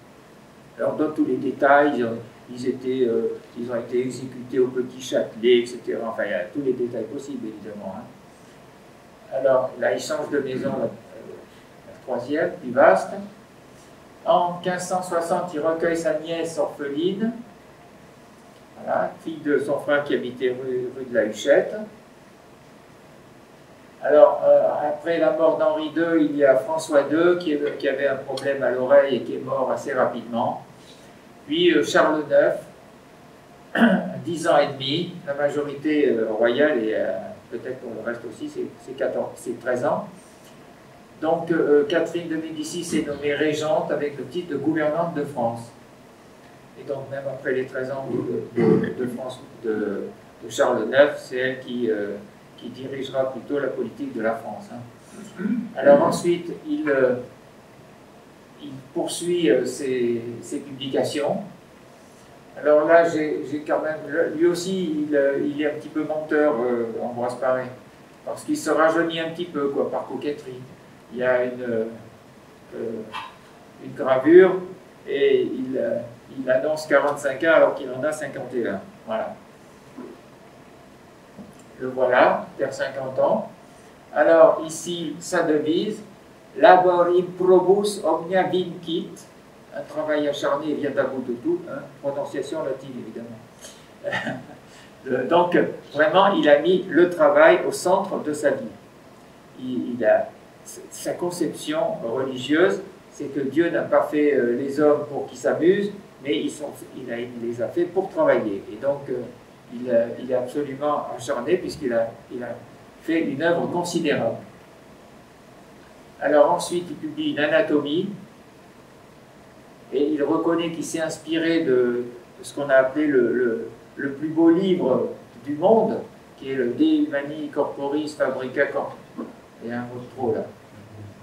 Alors, dans tous les détails, ils ont été exécutés au Petit Châtelet, etc. Enfin, il y a tous les détails possibles, évidemment. Hein. Alors, là, il change de maison, la 3e, plus vaste. En 1560, il recueille sa nièce orpheline, voilà, fille de son frère qui habitait rue de la Huchette. Alors, après la mort d'Henri II, il y a François II qui avait un problème à l'oreille et qui est mort assez rapidement. Puis Charles IX, 10 ans et demi, la majorité royale, et peut-être pour le reste aussi, c'est 13 ans. Donc Catherine de Médicis est nommée régente avec le titre de gouvernante de France. Et donc même après les 13 ans de Charles IX, c'est elle qui dirigera plutôt la politique de la France. Hein. Alors ensuite, il poursuit ses publications. Alors là, j'ai quand même... Lui aussi, il est un petit peu menteur, Ambroise Paré, parce qu'il se rajeunit un petit peu, quoi, par coquetterie. Il y a une gravure, et il annonce 45 ans alors qu'il en a 51. Voilà. Le voilà, vers 50 ans. Alors, ici, sa devise, labor improbus omnia vincit, un travail acharné vient à bout de tout, hein, prononciation latine évidemment. Donc, vraiment, il a mis le travail au centre de sa vie. Sa conception religieuse, c'est que Dieu n'a pas fait les hommes pour qu'ils s'amusent, mais il les a fait pour travailler. Et donc, il est absolument acharné puisqu'il a fait une œuvre considérable. Alors ensuite, il publie une anatomie et il reconnaît qu'il s'est inspiré de ce qu'on a appelé le plus beau livre du monde, qui est le De Humani Corporis Fabrica Corporis. Il y a un mot trop là.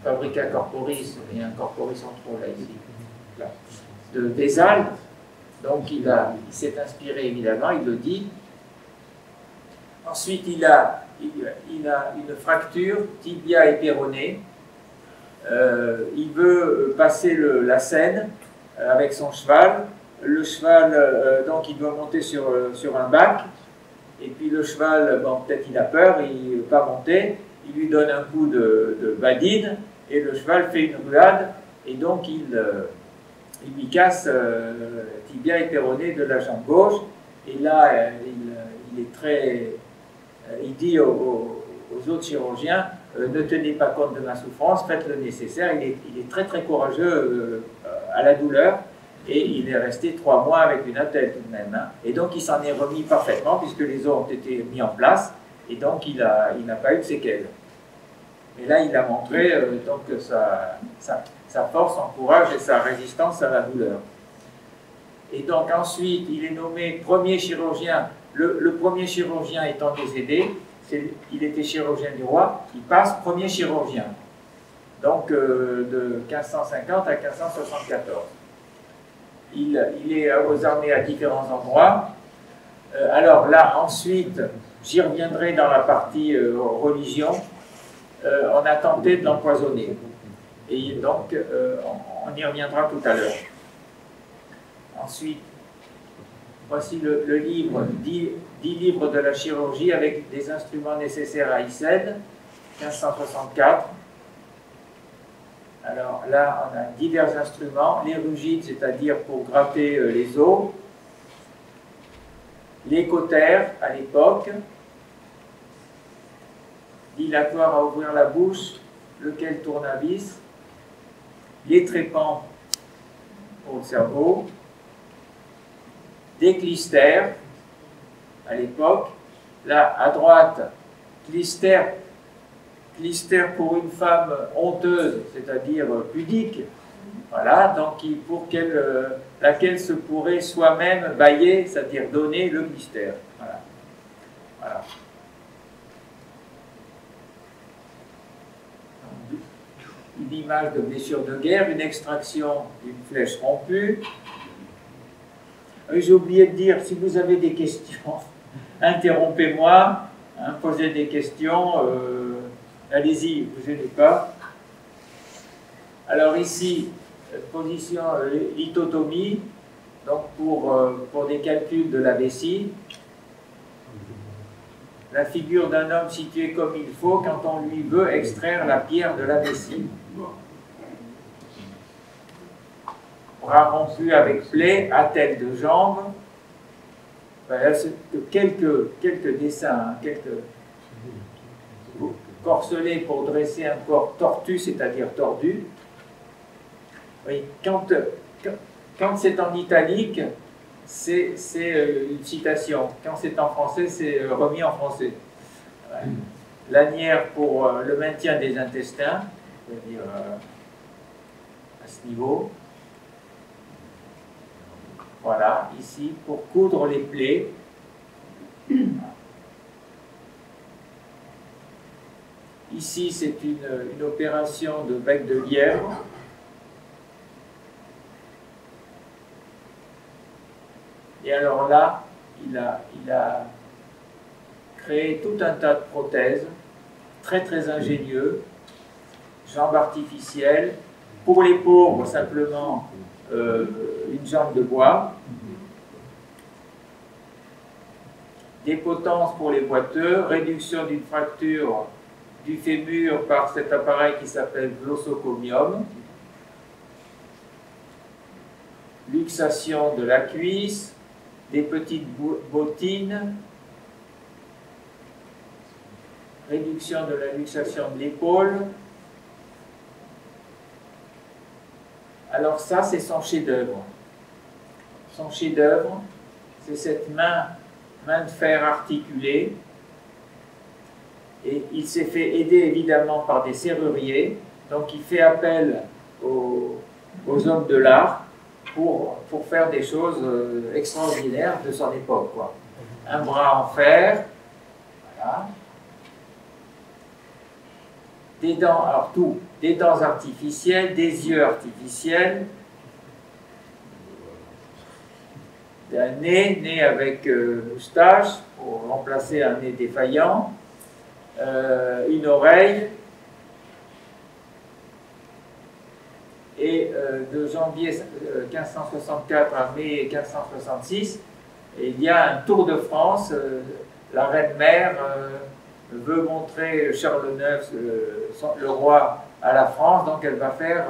Fabrica Corporis, il y a un corporis en trop là, ici. Là. De Vézal. Donc il s'est inspiré évidemment, il le dit. Ensuite, il a une fracture, tibia et péroné. Il veut passer la Seine avec son cheval. Le cheval, donc il doit monter sur un bac. Et puis le cheval, bon, peut-être il a peur, il ne veut pas monter. Il lui donne un coup de badine et le cheval fait une ruade. Et donc il lui casse tibia et péroné de la jambe gauche. Et là, il est très... il dit aux autres chirurgiens, ne tenez pas compte de ma souffrance, faites le nécessaire. Il est très très courageux à la douleur et il est resté 3 mois avec une attelle tout de même. Hein. Et donc il s'en est remis parfaitement puisque les os ont été mis en place et donc il n'a pas eu de séquelles. Et là il a montré donc sa force, son courage et sa résistance à la douleur. Et donc ensuite il est nommé premier chirurgien. Le premier chirurgien étant décédé, il était chirurgien du roi, il passe premier chirurgien. Donc de 1550 à 1574. Il est aux armées à différents endroits. Alors là, ensuite, j'y reviendrai dans la partie religion, on a tenté de l'empoisonner. Et donc, on y reviendra tout à l'heure. Ensuite, voici le livre, 10 livres de la chirurgie avec des instruments nécessaires à Icène, 1564. Alors là, on a divers instruments, les rugites, c'est-à-dire pour gratter les os, les cautères à l'époque, dilatoire à ouvrir la bouche, lequel tourne à vis, les trépans pour le cerveau, des clistères à l'époque. Là, à droite, clistère pour une femme honteuse, c'est-à-dire pudique. Voilà, donc pour laquelle se pourrait soi-même bailler, c'est-à-dire donner le clistère. Voilà. Voilà. Une image de blessure de guerre, une extraction d'une flèche rompue. J'ai oublié de dire, si vous avez des questions, interrompez-moi, hein, posez des questions, allez-y, ne vous gênez pas. Alors ici, position lithotomie, donc pour des calculs de la vessie. La figure d'un homme situé comme il faut quand on lui veut extraire la pierre de la vessie. Bras rompu avec plaie, attelle de jambes. Voilà, c'est quelques dessins, hein, quelques corselés pour dresser un corps tortu, c'est-à-dire tordu. Oui, quand c'est en italique, c'est une citation. Quand c'est en français, c'est remis en français. Ouais. Lanière pour le maintien des intestins, c'est-à-dire à ce niveau. Voilà, ici, pour coudre les plaies. Ici, c'est une opération de bec de lièvre. Et alors là, il a créé tout un tas de prothèses, très très ingénieux, jambes artificielles, pour les pauvres simplement une jambe de bois, des potences pour les boiteux, réduction d'une fracture du fémur par cet appareil qui s'appelle glossocomium. luxation de la cuisse, des petites bottines, réduction de la luxation de l'épaule. Alors ça, c'est son chef-d'œuvre. Son chef-d'œuvre, c'est cette main de fer articulée. Et il s'est fait aider évidemment par des serruriers. Donc il fait appel aux hommes de l'art pour faire des choses extraordinaires de son époque, quoi. Un bras en fer, voilà. Des dents, alors tout, des dents artificielles, des yeux artificiels, un nez avec moustache pour remplacer un nez défaillant, une oreille, et de janvier 1564 à mai 1566, il y a un tour de France. La reine-mère veut montrer Charles IX, le roi, à la France, donc elle va faire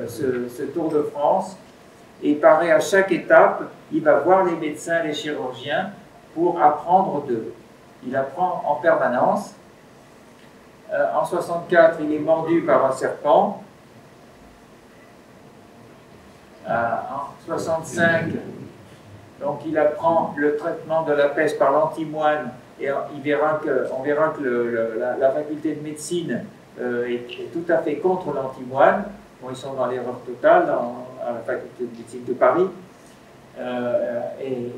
ce tour de France. Et pareil, à chaque étape, il va voir les médecins, les chirurgiens, pour apprendre d'eux. Il apprend en permanence. En 64, il est mordu par un serpent. En 65, donc il apprend le traitement de la peste par l'antimoine, et on verra que la faculté de médecine est tout à fait contre l'antimoine. Bon, ils sont dans l'erreur totale à la faculté de médecine de Paris. Et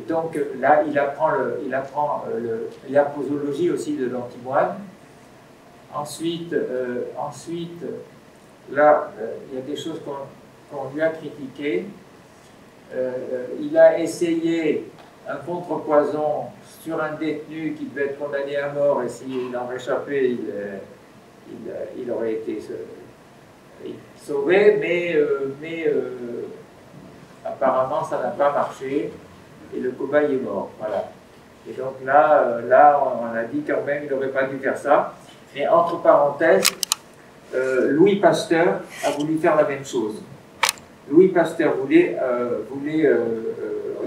donc là, il apprend la posologie aussi de l'antimoine. Ensuite, là, il y a des choses qu'on lui a critiquées. Il a essayé un contrepoison sur un détenu qui devait être condamné à mort, et s'il en réchappait, il aurait été sauvé, mais apparemment ça n'a pas marché et le cobaye est mort. Voilà. Et donc là, on a dit quand même qu'il n'aurait pas dû faire ça. Mais entre parenthèses, Louis Pasteur a voulu faire la même chose. Louis Pasteur voulait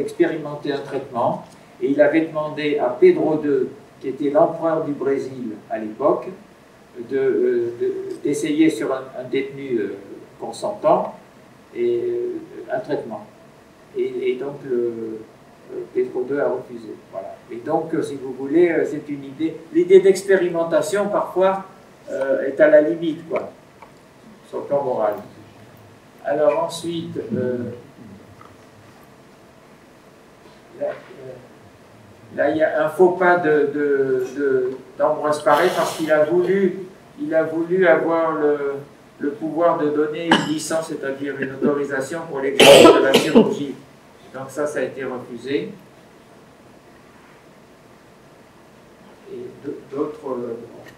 expérimenter un traitement, et il avait demandé à Pedro II, qui était l'empereur du Brésil à l'époque, d'essayer sur un détenu consentant un traitement. Et donc Pedro II a refusé. Voilà. Et donc, si vous voulez, c'est une idée. L'idée d'expérimentation, parfois, est à la limite, quoi, sur le plan moral. Alors ensuite, là, il y a un faux pas d'Ambroise Paré, parce qu'il a voulu avoir le pouvoir de donner une licence, c'est-à-dire une autorisation pour l'exercice de la chirurgie. Donc ça a été refusé. Et d'autres,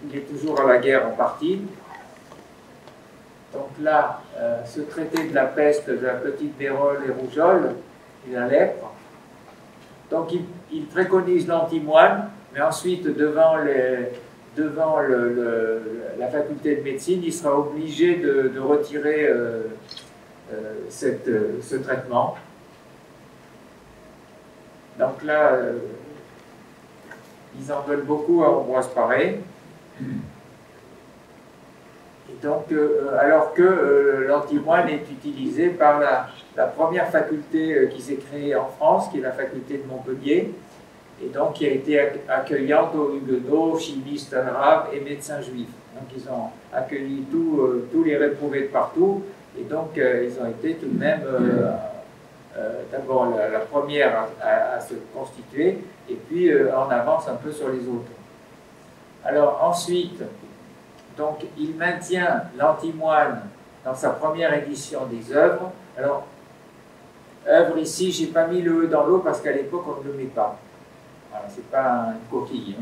il est toujours à la guerre en partie. Donc là, ce traité de la peste, de la petite vérole et rougeole, et la lèpre. Donc il préconise l'antimoine, mais ensuite, devant la faculté de médecine, il sera obligé de retirer ce traitement. Donc là, ils en veulent beaucoup à Ambroise Paré. Et donc, alors que l'antimoine est utilisé par la première faculté qui s'est créée en France, qui est la faculté de Montpellier, et donc qui a été accueillante aux huguenots, chimistes arabes et médecins juifs. Donc ils ont accueilli tous les réprouvés de partout, et donc ils ont été tout de même d'abord la première à se constituer, et puis en avance un peu sur les autres. Alors ensuite, donc il maintient l'antimoine dans sa première édition des œuvres. Alors, œuvre ici, j'ai pas mis le E dans l'eau parce qu'à l'époque on ne le met pas. Voilà, c'est pas une coquille.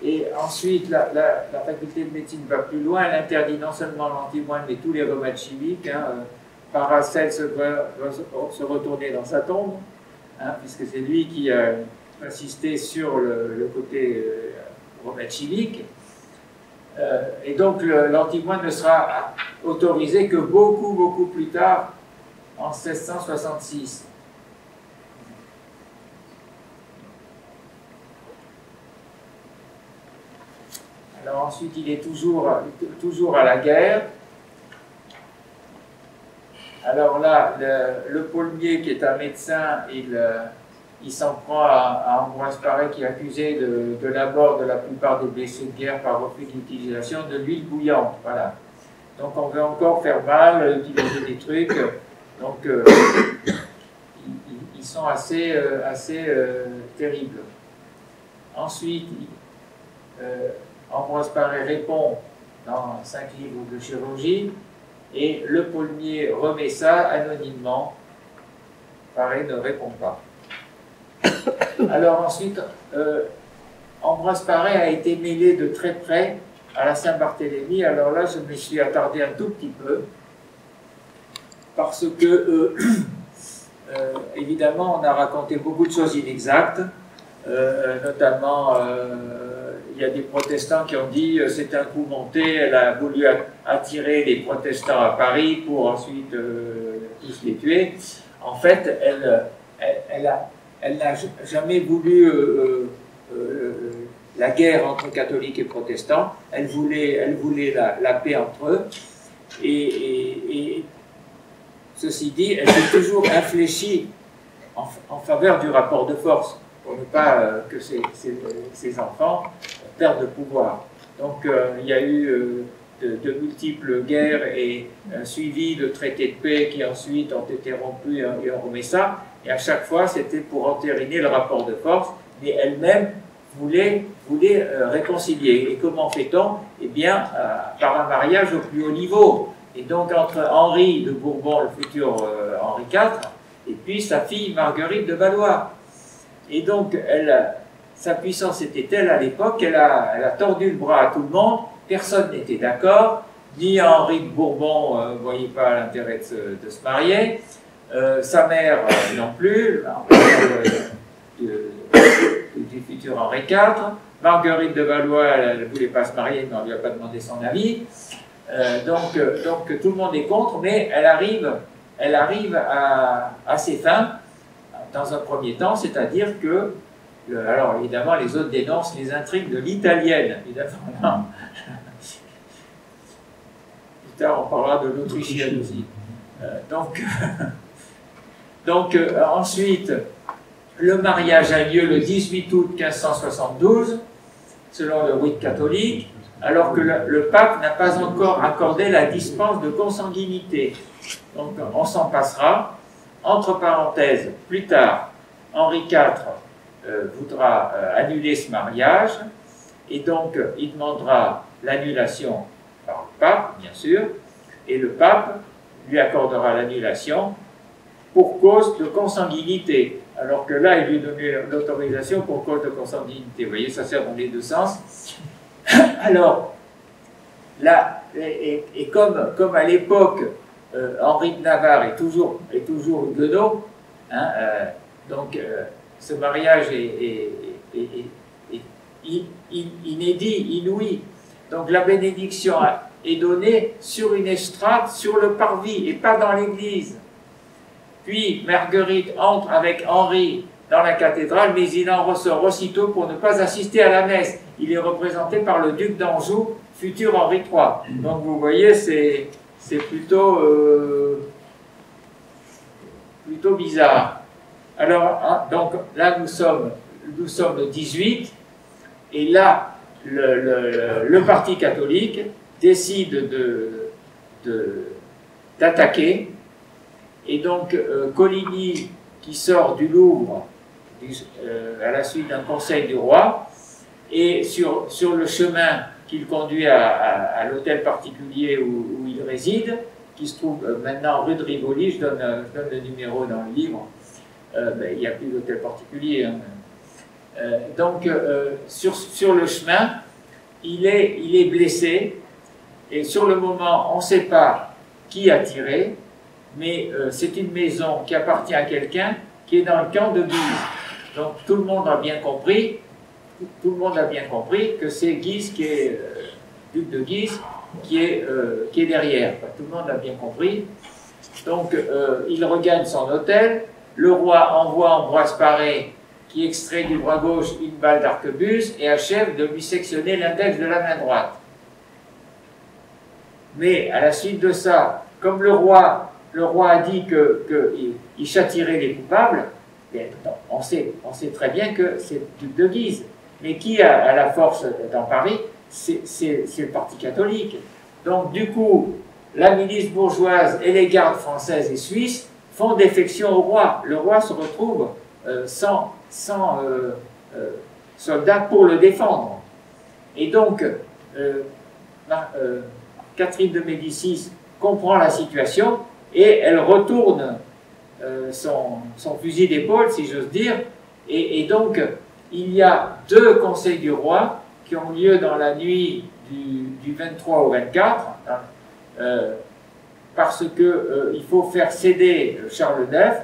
Et ensuite, la faculté de médecine va plus loin. Elle interdit non seulement l'antimoine, mais tous les remèdes chimiques. Paracelse va se retourner dans sa tombe, puisque c'est lui qui a insisté sur le côté remède chimique. Et donc l'antimoine ne sera autorisé que beaucoup plus tard, en 1666. Alors ensuite, il est toujours à la guerre. Alors là, le Paulmier, qui est un médecin, il s'en prend à Ambroise Paré, qui est accusé de la mort de la plupart des blessés de guerre par refus d'utilisation de l'huile bouillante. Voilà. Donc on veut encore faire mal, utiliser des trucs. Donc ils sont assez terribles. Ensuite, Ambroise Paré répond dans 5 livres de chirurgie, et le Paulmier remet ça anonymement. Paré ne répond pas. Alors ensuite, Ambroise Paré a été mêlé de très près à la Saint-Barthélemy. Alors là, je me suis attardé un tout petit peu, parce que, évidemment, on a raconté beaucoup de choses inexactes, notamment, il y a des protestants qui ont dit c'est un coup monté, elle a voulu attirer les protestants à Paris pour ensuite tous les tuer. En fait, elle n'a jamais voulu la guerre entre catholiques et protestants. Elle voulait la paix entre eux. Et ceci dit, elle s'est toujours infléchie en faveur du rapport de force, pour ne pas que ses enfants perdent le pouvoir. Donc il y a eu de multiples guerres et suivi de traités de paix qui ensuite ont été rompus et on remet ça. Et à chaque fois, c'était pour entériner le rapport de force, mais elle-même voulait réconcilier. Et comment fait-on? Eh bien, par un mariage au plus haut niveau. Et donc, entre Henri de Bourbon, le futur Henri IV, et puis sa fille Marguerite de Valois. Et donc, sa puissance était telle à l'époque qu'elle a tordu le bras à tout le monde, personne n'était d'accord, ni Henri de Bourbon ne voyait pas l'intérêt de se marier, sa mère non plus, du futur Henri IV, Marguerite de Valois, elle ne voulait pas se marier, mais on ne lui a pas demandé son avis, donc tout le monde est contre, mais elle arrive à ses fins, dans un premier temps, c'est-à-dire que, alors évidemment, les autres dénoncent les intrigues de l'italienne, évidemment. Plus tard, on parlera de l'autrichienne aussi. Donc, ensuite, le mariage a lieu le 18 août 1572, selon le rite catholique, alors que le pape n'a pas encore accordé la dispense de consanguinité. Donc, on s'en passera. Entre parenthèses, plus tard, Henri IV voudra annuler ce mariage, et donc il demandera l'annulation par le pape, bien sûr, et le pape lui accordera l'annulation pour cause de consanguinité, alors que là, il lui donnait l'autorisation pour cause de consanguinité. Vous voyez, ça sert dans les deux sens. Alors, là, et comme à l'époque, Henri de Navarre est toujours guenaud, hein, donc ce mariage est inédit, inouï. Donc la bénédiction est donnée sur une estrade, sur le parvis, et pas dans l'église. Puis Marguerite entre avec Henri dans la cathédrale, mais il en ressort aussitôt pour ne pas assister à la messe. Il est représenté par le duc d'Anjou, futur Henri III. Donc vous voyez, c'est plutôt bizarre. Alors, hein, donc là, nous sommes le 18, et là, le parti catholique décide d'attaquer, et donc Coligny, qui sort du Louvre à la suite d'un conseil du roi, et sur le chemin qu'il conduit à l'hôtel particulier où il réside, qui se trouve maintenant rue de Rivoli, je donne le numéro dans le livre, il n'y a plus d'hôtel particulier. Hein. Donc, sur le chemin, il est blessé, et sur le moment, on ne sait pas qui a tiré, mais c'est une maison qui appartient à quelqu'un qui est dans le camp de Guise. Donc, tout le monde a bien compris que c'est Guise qui est duc de Guise qui est derrière. Enfin, tout le monde l'a bien compris. Donc, il regagne son hôtel. Le roi envoie Ambroise Paré, qui extrait du bras gauche une balle d'arquebuse et achève de lui sectionner l'index de la main droite. Mais à la suite de ça, comme le roi a dit qu'il châtierait les coupables, on sait très bien que c'est le duc de Guise. Mais qui a la force dans Paris? C'est le parti catholique. Donc du coup, la milice bourgeoise et les gardes françaises et suisses font défection au roi. Le roi se retrouve sans soldats pour le défendre. Et donc, Catherine de Médicis comprend la situation et elle retourne son fusil d'épaule, si j'ose dire, et donc il y a 2 conseils du roi qui ont lieu dans la nuit du 23 au 24, parce qu'il faut faire céder Charles IX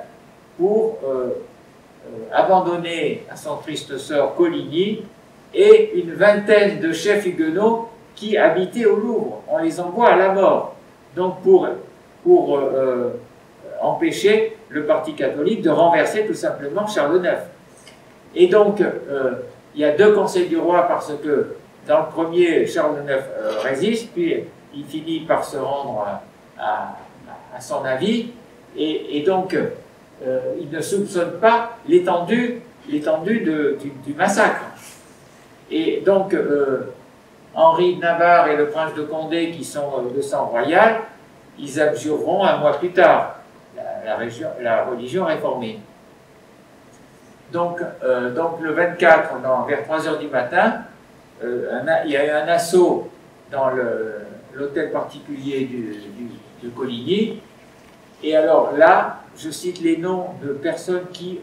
pour abandonner à son triste sort Coligny et une vingtaine de chefs huguenots qui habitaient au Louvre. On les envoie à la mort. Donc pour empêcher le parti catholique de renverser tout simplement Charles IX. Et donc, il y a 2 conseils du roi parce que dans le premier, Charles IX résiste, puis il finit par se rendre à son avis, et donc il ne soupçonne pas l'étendue du massacre. Et donc, Henri de Navarre et le prince de Condé, qui sont de sang royal, ils abjureront un mois plus tard la religion réformée. Donc le 24, vers 3 h du matin, il y a eu un assaut dans l'hôtel particulier de Coligny. Et alors là, je cite les noms de personnes qui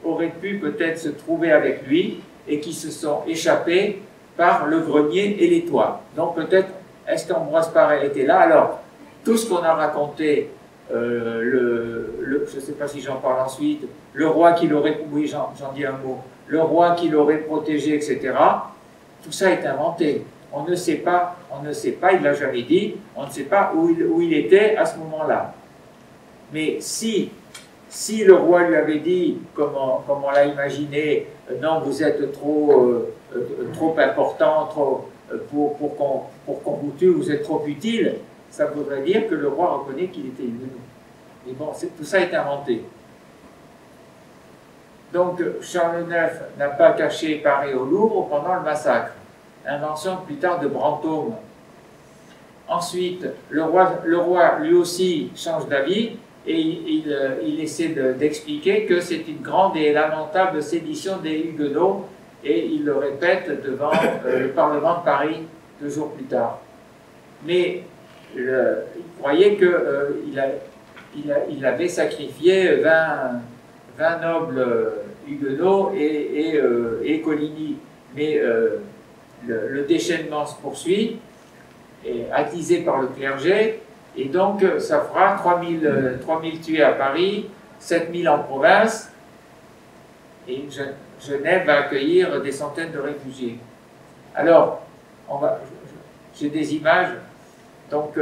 auraient pu peut-être se trouver avec lui et qui se sont échappées par le grenier et les toits. Donc peut-être, est-ce qu'Ambroise Paré était là? Alors, tout ce qu'on a raconté, je ne sais pas si j'en parle ensuite, le roi qui l'aurait, oui j'en dis un mot, le roi qui l'aurait protégé, etc., tout ça est inventé. On ne sait pas, il ne l'a jamais dit, on ne sait pas où il était à ce moment-là. Mais si le roi lui avait dit, comme on l'a imaginé, non, vous êtes trop important, pour qu'on vous tue, vous êtes trop utile, ça voudrait dire que le roi reconnaît qu'il était huguenot. Mais bon, tout ça est inventé. Donc, Charles IX n'a pas caché Paré au Louvre pendant le massacre. Invention plus tard de Brantôme. Ensuite, le roi lui aussi change d'avis et il essaie d'expliquer que c'est une grande et lamentable sédition des Huguenots et il le répète devant le Parlement de Paris 2 jours plus tard. Mais il croyait qu'il avait sacrifié 20 nobles huguenots et Coligny. Mais le déchaînement se poursuit, attisé par le clergé, et donc ça fera 3000 tués à Paris, 7000 en province, et Genève va accueillir des centaines de réfugiés. Alors, j'ai des images, donc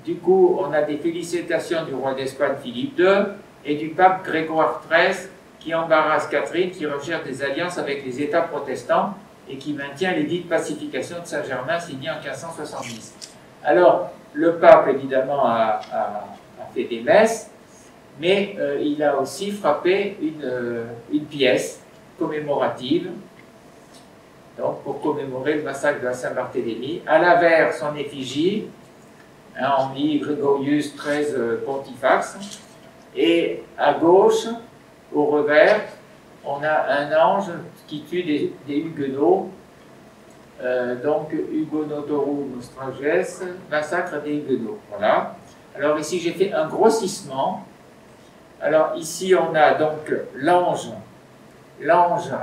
du coup on a des félicitations du roi d'Espagne Philippe II et du pape Grégoire XIII qui embarrasse Catherine, qui recherche des alliances avec les États protestants et qui maintient l'édit de pacification de Saint-Germain signé en 1570. Alors, le pape, évidemment, a fait des messes, mais il a aussi frappé une pièce commémorative, donc pour commémorer le massacre de la Saint-Barthélemy. À l'avers, son effigie, on dit Grégorius XIII Pontifax, et à gauche, au revers, on a un ange qui tue des Huguenots, donc Hugonotorum Nostrages, massacre des Huguenots. Voilà. Alors ici j'ai fait un grossissement. Alors ici on a donc l'ange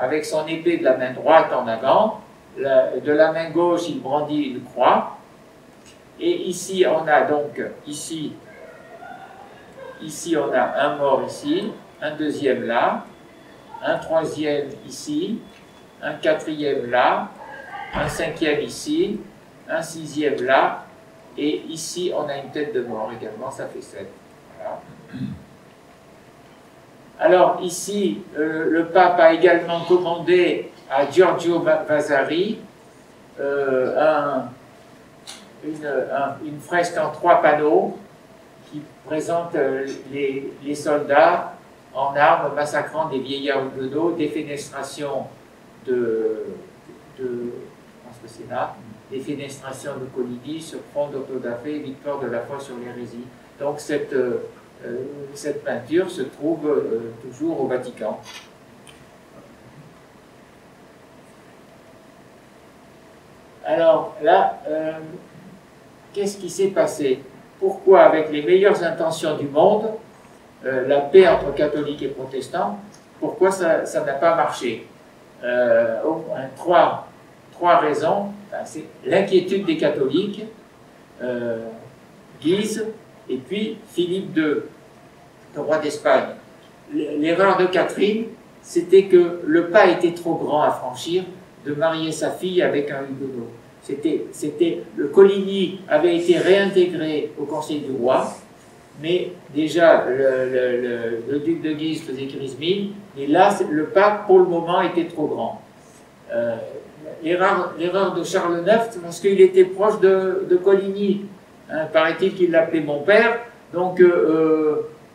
avec son épée de la main droite en avant, de la main gauche il brandit une croix, et ici on a donc ici on a un mort ici, un deuxième là, un troisième ici, un quatrième là, un cinquième ici, un sixième là, et ici on a une tête de mort également, ça fait 7. Voilà. Alors ici, le pape a également commandé à Giorgio Vasari une fresque en 3 panneaux qui présente les soldats en armes massacrant des vieillards de dos, défenestration défenestration de Coligny sur front d'Orthodafé, victoire de la foi sur l'hérésie. Donc cette peinture se trouve toujours au Vatican. Alors là, qu'est-ce qui s'est passé? Pourquoi, avec les meilleures intentions du monde, la paix entre catholiques et protestants, pourquoi ça n'a pas marché? Au moins trois raisons. C'est l'inquiétude des catholiques, Guise, et puis Philippe II, le roi d'Espagne. L'erreur de Catherine, c'était que le pas était trop grand à franchir de marier sa fille avec un huguenot. Le Coligny avait été réintégré au conseil du roi, mais déjà le duc de Guise faisait crise mille, et là le pape pour le moment était trop grand. L'erreur de Charles IX, c'est parce qu'il était proche de Coligny. Hein, paraît-il qu'il l'appelait mon père, donc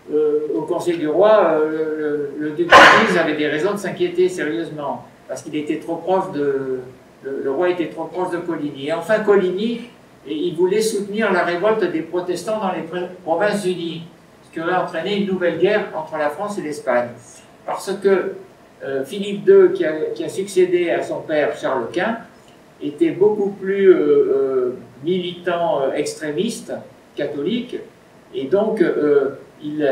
au conseil du roi, le duc de Guise avait des raisons de s'inquiéter sérieusement, parce qu'il était trop proche le roi était trop proche de Coligny. Et enfin Coligny, il voulait soutenir la révolte des protestants dans les Provinces-Unies, ce qui aurait entraîné une nouvelle guerre entre la France et l'Espagne. Parce que Philippe II, qui a succédé à son père Charles Quint, était beaucoup plus militant extrémiste, catholique, et donc il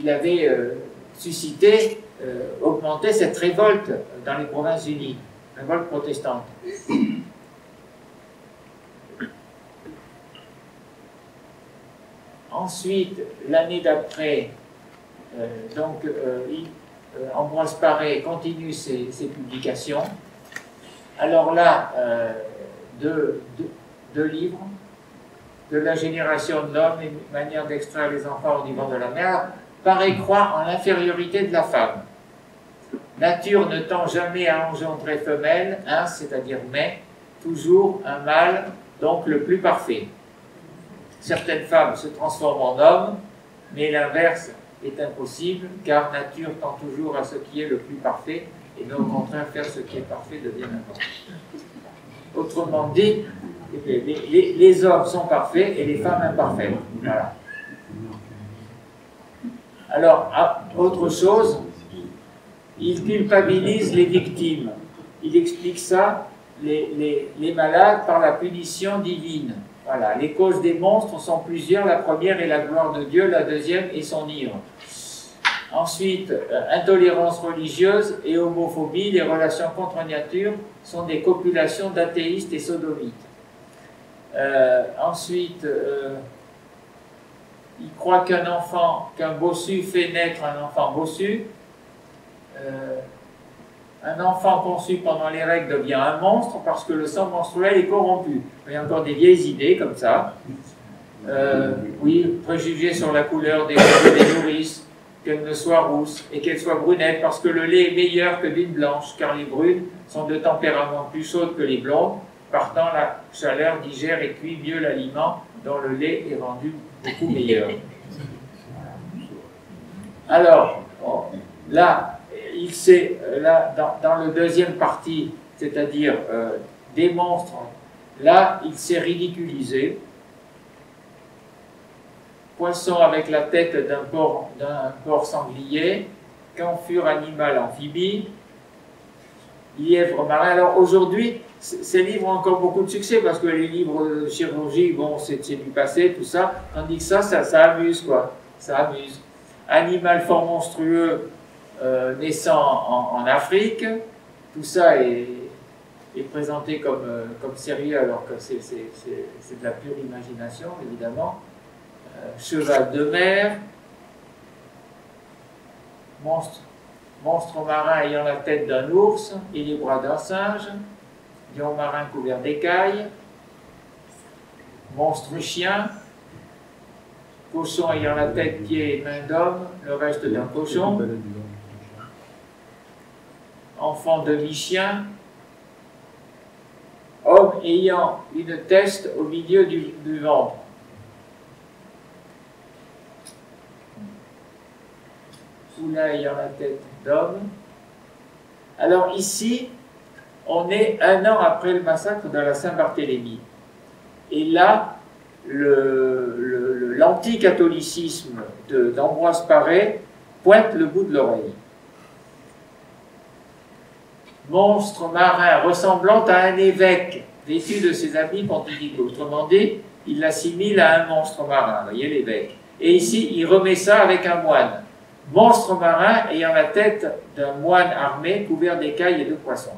avait suscité, augmenté cette révolte dans les Provinces-Unies, révolte protestante. Ensuite, l'année d'après, Ambroise Paré continue ses publications. Alors là, deux livres, de la génération de l'homme, une manière d'extraire les enfants au divan de la mère. Paré croit en l'infériorité de la femme. Nature ne tend jamais à engendrer femelle, c'est-à-dire mais, toujours un mâle, donc le plus parfait. Certaines femmes se transforment en hommes, mais l'inverse est impossible, car nature tend toujours à ce qui est le plus parfait, et non au contraire faire ce qui est parfait devient n'importe. Autrement dit, les hommes sont parfaits et les femmes imparfaites. Voilà. Alors, autre chose, il culpabilise les victimes. Il explique ça, les malades, par la punition divine. Voilà. Les causes des monstres sont plusieurs. La première est la gloire de Dieu, la deuxième est son ire. Ensuite, intolérance religieuse et homophobie, les relations contre nature sont des copulations d'athéistes et sodomites. Ensuite, il croit qu'un bossu fait naître un enfant bossu. Un enfant conçu pendant les règles devient un monstre parce que le sang menstruel est corrompu. Il y a encore des vieilles idées comme ça. Oui, préjugés sur la couleur des nourrices, qu'elle ne soit rousse et qu'elle soit brunette parce que le lait est meilleur que d'une blanche, car les brunes sont de tempérament plus chaudes que les blondes. Partant, la chaleur digère et cuit mieux l'aliment dont le lait est rendu beaucoup meilleur. Alors, là, dans le deuxième parti, c'est-à-dire des monstres, là, il s'est ridiculisé. Poisson avec la tête d'un porc sanglier, camphre animal amphibie, lièvre marin. Alors aujourd'hui, ces livres ont encore beaucoup de succès parce que les livres de chirurgie, bon, c'est du passé, tout ça, tandis que ça amuse, quoi. Ça amuse. Animal fort monstrueux naissant en Afrique, tout ça est présenté comme sérieux alors que c'est de la pure imagination, évidemment. Cheval de mer, monstre marin ayant la tête d'un ours et les bras d'un singe, lion marin couvert d'écailles, monstre chien, cochon ayant la tête, pieds et mains d'homme, le reste d'un cochon, enfant demi-chien, homme ayant une teste au milieu du ventre. Poulain ayant la tête d'homme. Alors ici, on est 1 an après le massacre de la Saint-Barthélemy. Et là, l'anticatholicisme d'Ambroise Paré pointe le bout de l'oreille. Monstre marin ressemblant à un évêque, vêtu de ses habits pontificaux. Autrement dit, il l'assimile à un monstre marin, vous voyez l'évêque. Et ici, il remet ça avec un moine. Monstre marin ayant la tête d'un moine armé couvert d'écailles et de poissons.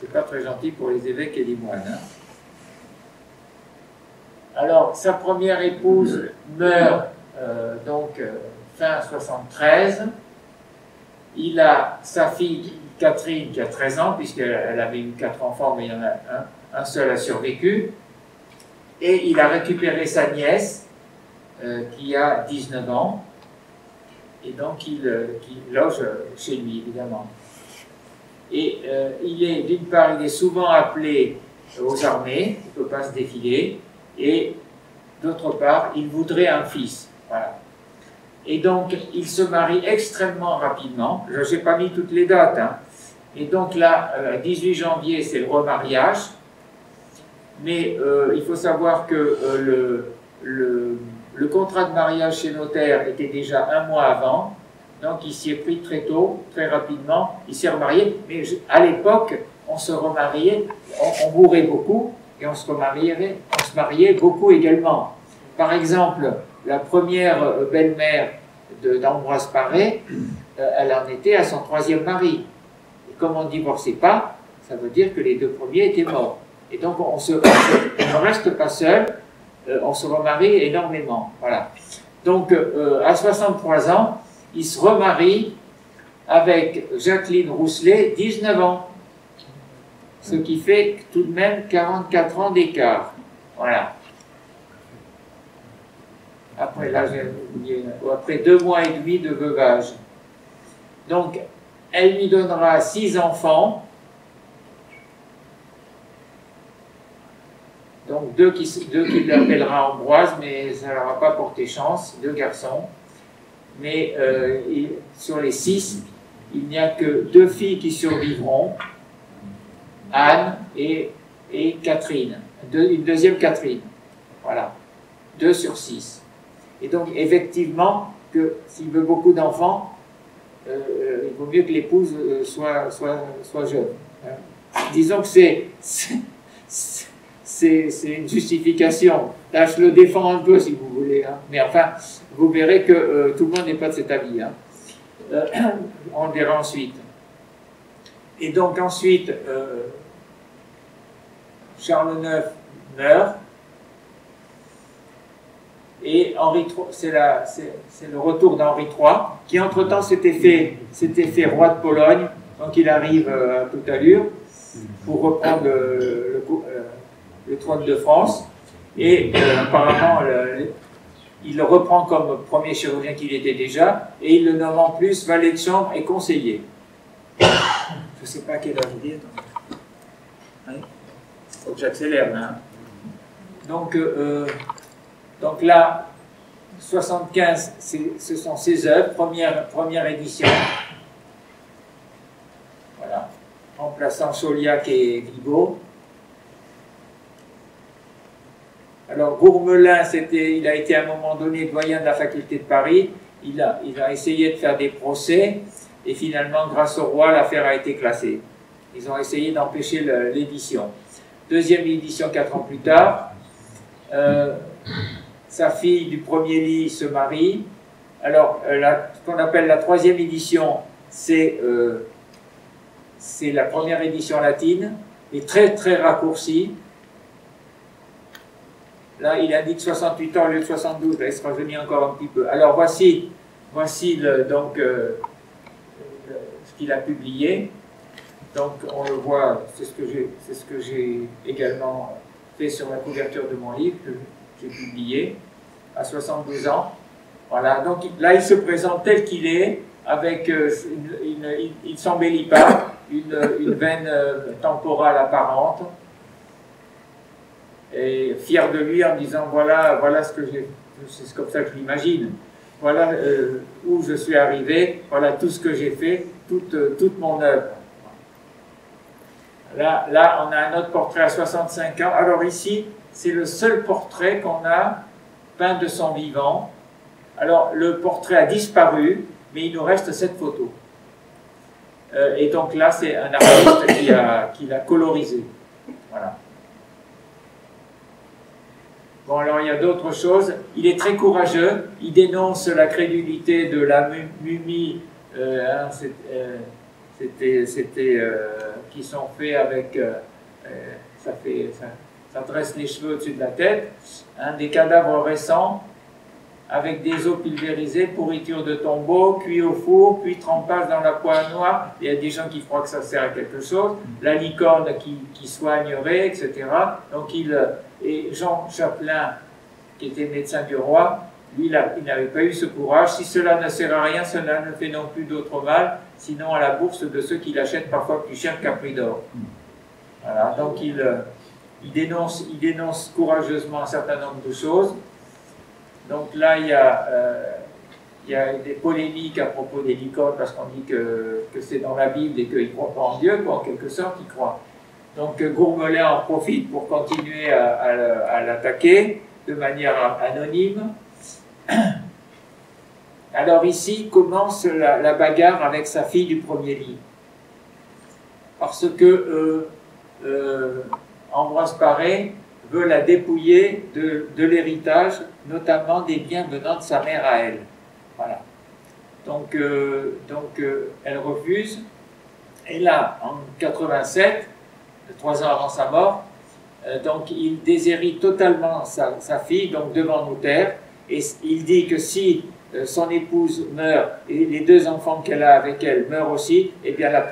C'est pas très gentil pour les évêques et les moines. Hein. Alors, sa première épouse meurt fin 73. Il a sa fille Catherine qui a 13 ans, puisqu'elle avait eu 4 enfants, mais il y en a un seul a survécu. Et il a récupéré sa nièce qui a 19 ans. Et donc il loge chez lui, évidemment. Et d'une part, il est souvent appelé aux armées, il ne peut pas se défiler, et d'autre part, il voudrait un fils. Voilà. Et donc, il se marie extrêmement rapidement. Je n'ai pas mis toutes les dates. Hein. Et donc là, 18 janvier, c'est le remariage. Mais il faut savoir que le contrat de mariage chez notaire était déjà 1 mois avant, donc il s'y est pris très tôt, très rapidement, il s'est remarié, mais à l'époque, on se remariait, on mourait beaucoup, et on se mariait beaucoup également. Par exemple, la première belle-mère d'Ambroise Paré, elle en était à son 3e mari. Et comme on ne divorçait pas, ça veut dire que les 2 premiers étaient morts. Et donc on ne reste pas seul, on se remarie énormément. Voilà. Donc, à 63 ans, il se remarie avec Jacqueline Rousselet, 19 ans. Ce qui fait tout de même 44 ans d'écart. Voilà. Après, là, après 2 mois et demi de veuvage. Donc, elle lui donnera 6 enfants. Donc, 2 qui l'appellera Ambroise, mais ça ne leur a pas porté chance, 2 garçons. Mais sur les 6, il n'y a que 2 filles qui survivront, Anne et Catherine, une deuxième Catherine. Voilà, 2 sur 6. Et donc, effectivement, que s'il veut beaucoup d'enfants, il vaut mieux que l'épouse soit jeune. Hein. Disons que c'est une justification. Là, je le défends un peu, si vous voulez. Hein. Mais enfin, vous verrez que tout le monde n'est pas de cet avis. Hein. On le verra ensuite. Et donc, ensuite, Charles IX meurt. Et Henri III, c'est le retour d'Henri III, qui entre-temps s'était fait roi de Pologne. Donc, il arrive à toute allure pour reprendre le trône de France, et apparemment il le reprend comme premier chirurgien qu'il était déjà, et il le nomme en plus valet de chambre et conseiller. Je ne sais pas quelle heure il est. Il faut que j'accélère là. Donc là, 75, ce sont ses œuvres, première édition. Voilà, remplaçant Chauliac et Vigo. Alors, Gourmelin, il a été à un moment donné doyen de la faculté de Paris. Il a essayé de faire des procès, et finalement, grâce au roi, l'affaire a été classée. Ils ont essayé d'empêcher l'édition. Deuxième édition 4 ans plus tard. Sa fille du premier lit se marie. Alors, ce qu'on appelle la 3e édition, c'est la première édition latine, et très très raccourcie. Là, il indique 68 ans au lieu de 72, là, il se rajeunit encore un petit peu. Alors, voici ce qu'il a publié. Donc on le voit, c'est ce que j'ai également fait sur la couverture de mon livre que j'ai publié à 72 ans. Voilà, donc là il se présente tel qu'il est, avec il ne s'embellit pas, une veine temporale apparente, et fier de lui en disant voilà ce que j'ai, c'est comme ça que je l'imagine, voilà où je suis arrivé, voilà tout ce que j'ai fait, toute mon œuvre. Là, on a un autre portrait à 65 ans. Alors ici, c'est le seul portrait qu'on a peint de son vivant. Alors, le portrait a disparu, mais il nous reste cette photo. Et donc là, c'est un artiste qui l'a colorisé. Voilà. Bon, alors il y a d'autres choses. Il est très courageux. Il dénonce la crédulité de la mumie. Qui sont faits avec, ça dresse les cheveux au-dessus de la tête, des cadavres récents avec des os pulvérisés, pourriture de tombeau, cuit au four, puis trempage dans la poêle noire. Il y a des gens qui croient que ça sert à quelque chose, la licorne qui soignerait, etc. Donc et Jean Chapelain, qui était médecin du roi, lui, il n'avait pas eu ce courage. Si cela ne sert à rien, cela ne fait non plus d'autre mal, sinon à la bourse de ceux qui l'achètent parfois plus cher qu'un prix d'or. Voilà, donc il dénonce courageusement un certain nombre de choses. Donc là, il y a des polémiques à propos des licornes, parce qu'on dit que c'est dans la Bible et qu'ils ne croient pas en Dieu, quoi, en quelque sorte, ils croient. Donc Gourmelet en profite pour continuer à l'attaquer de manière anonyme. Alors ici commence la bagarre avec sa fille du premier lit, parce que Ambroise Paré veut la dépouiller de l'héritage, notamment des biens venant de sa mère à elle. Voilà. Donc elle refuse, et là, en 87, 3 ans avant sa mort, donc il déshérite totalement sa fille, donc devant notaire, et il dit que si son épouse meurt et les 2 enfants qu'elle a avec elle meurent aussi, eh bien la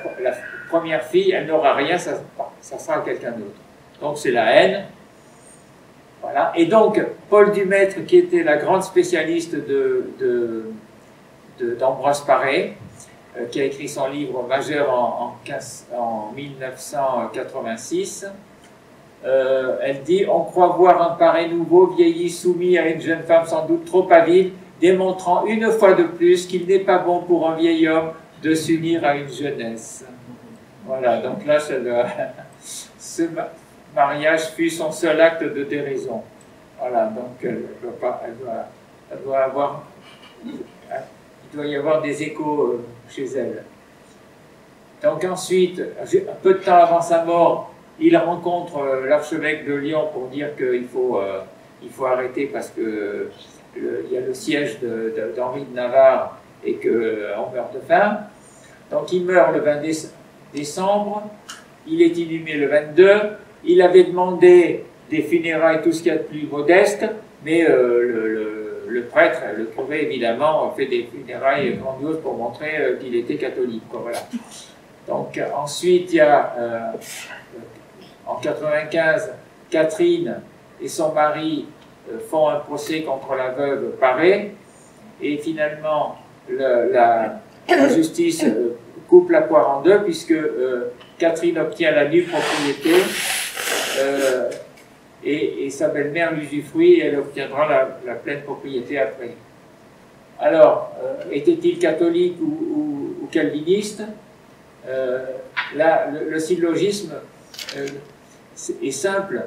première fille, elle n'aura rien, ça sera à quelqu'un d'autre. Donc c'est la haine. Voilà. Et donc Paul Dumaître, qui était la grande spécialiste d'Ambroise Paré, qui a écrit son livre majeur en 1986, elle dit « On croit voir un Paré nouveau, vieilli, soumis à une jeune femme sans doute trop avide, démontrant une fois de plus qu'il n'est pas bon pour un vieil homme de s'unir à une jeunesse. » Voilà, donc là, ce mariage fut son seul acte de déraison. Voilà, donc il doit y avoir des échos chez elle. Donc ensuite, un peu de temps avant sa mort, il rencontre l'archevêque de Lyon pour dire qu'il faut arrêter parce que il y a le siège d'Henri de Navarre et qu'on meurt de faim. Donc il meurt le 20 décembre, il est inhumé le 22, il avait demandé des funérailles, tout ce qu'il y a de plus modeste, mais le prêtre, le curé évidemment, fait des funérailles grandioses pour montrer qu'il était catholique. Quoi, voilà. Donc ensuite, il y a en 95, Catherine et son mari font un procès contre la veuve Paré, et finalement la justice coupe la poire en deux, puisque Catherine obtient la nue propriété et sa belle-mère l'usufruit, et elle obtiendra la pleine propriété après. Alors, était-il catholique ou calviniste? Là, le syllogisme est simple.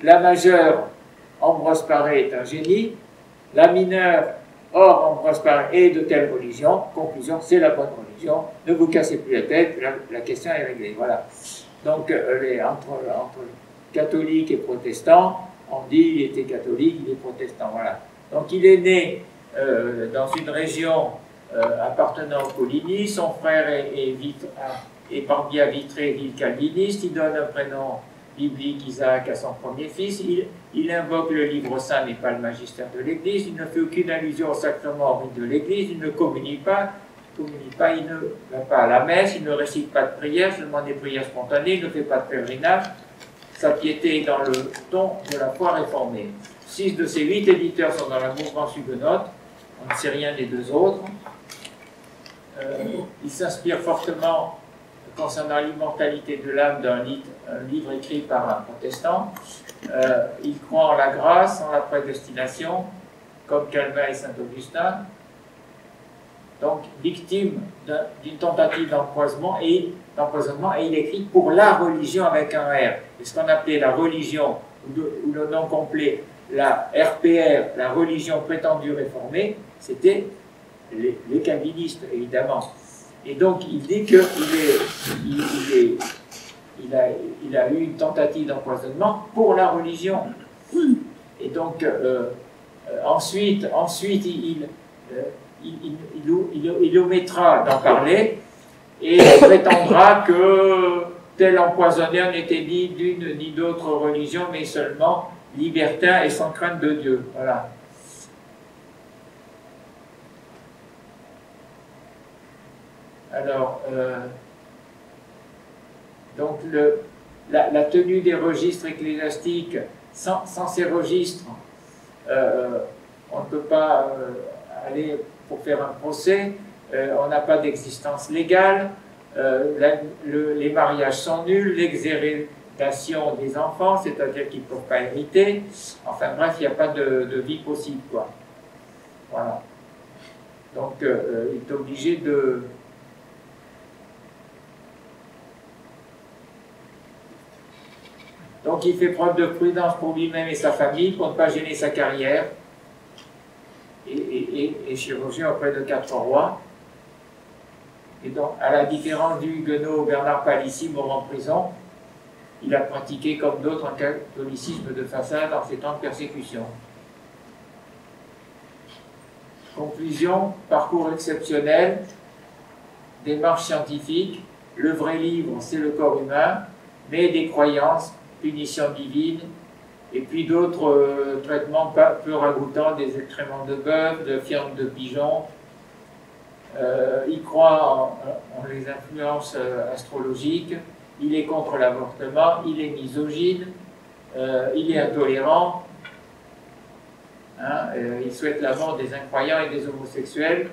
La majeure, Ambroise Paré est un génie. La mineure, or Ambroise Paré est de telle religion. Conclusion, c'est la bonne religion. Ne vous cassez plus la tête, la question est réglée. Voilà. Donc, entre catholiques et protestants, on dit il était catholique, il est protestant. Voilà. Donc, il est né dans une région appartenant au Coligny. Son frère est barbier à Vitré, ville calviniste. Il donne un prénom biblique, Isaac, à son premier fils. Il invoque le livre saint, mais pas le magistère de l'Église. Il ne fait aucune allusion au sacrement de l'Église. Il ne communie pas. communie pas, il ne va pas à la messe, il ne récite pas de prière, seulement des prières spontanées, il ne fait pas de pèlerinage. Sa piété est dans le ton de la foi réformée. 6 de ses 8 éditeurs sont dans la mouvance huguenote, on ne sait rien des 2 autres. Il s'inspire fortement concernant l'immortalité de l'âme d'un livre écrit par un protestant. Il croit en la grâce, en la prédestination, comme Calvin et Saint-Augustin. Donc, victime d'une tentative d'empoisonnement, et il écrit pour la religion avec un R. Et ce qu'on appelait la religion, ou le nom complet, la RPR, la religion prétendue réformée, c'était les calvinistes, évidemment. Et donc, il dit qu'il a eu une tentative d'empoisonnement pour la religion. Et donc, ensuite il omettra d'en parler et prétendra que tel empoisonneur n'était ni d'une ni d'autre religion, mais seulement libertin et sans crainte de Dieu. Voilà. Alors, donc la tenue des registres ecclésiastiques, sans ces registres, on ne peut pas aller pour faire un procès, on n'a pas d'existence légale, les mariages sont nuls, l'exhérédation des enfants, c'est-à-dire qu'ils ne peuvent pas hériter, enfin bref, il n'y a pas de vie possible, quoi. Voilà. Donc, il est obligé de... Donc, il fait preuve de prudence pour lui-même et sa famille, pour ne pas gêner sa carrière, et chirurgien auprès de 4 rois. Et donc, à la différence du huguenot Bernard Palissy, mort en prison, il a pratiqué comme d'autres un catholicisme de façade en ces temps de persécution. Conclusion, parcours exceptionnel, démarche scientifique, le vrai livre, c'est le corps humain, mais des croyances, punition divine, et puis d'autres traitements peu ragoûtants, des excréments de bœuf, de fientes de pigeon. Il croit en les influences astrologiques, il est contre l'avortement, il est misogyne, il est intolérant, il souhaite la mort des incroyants et des homosexuels.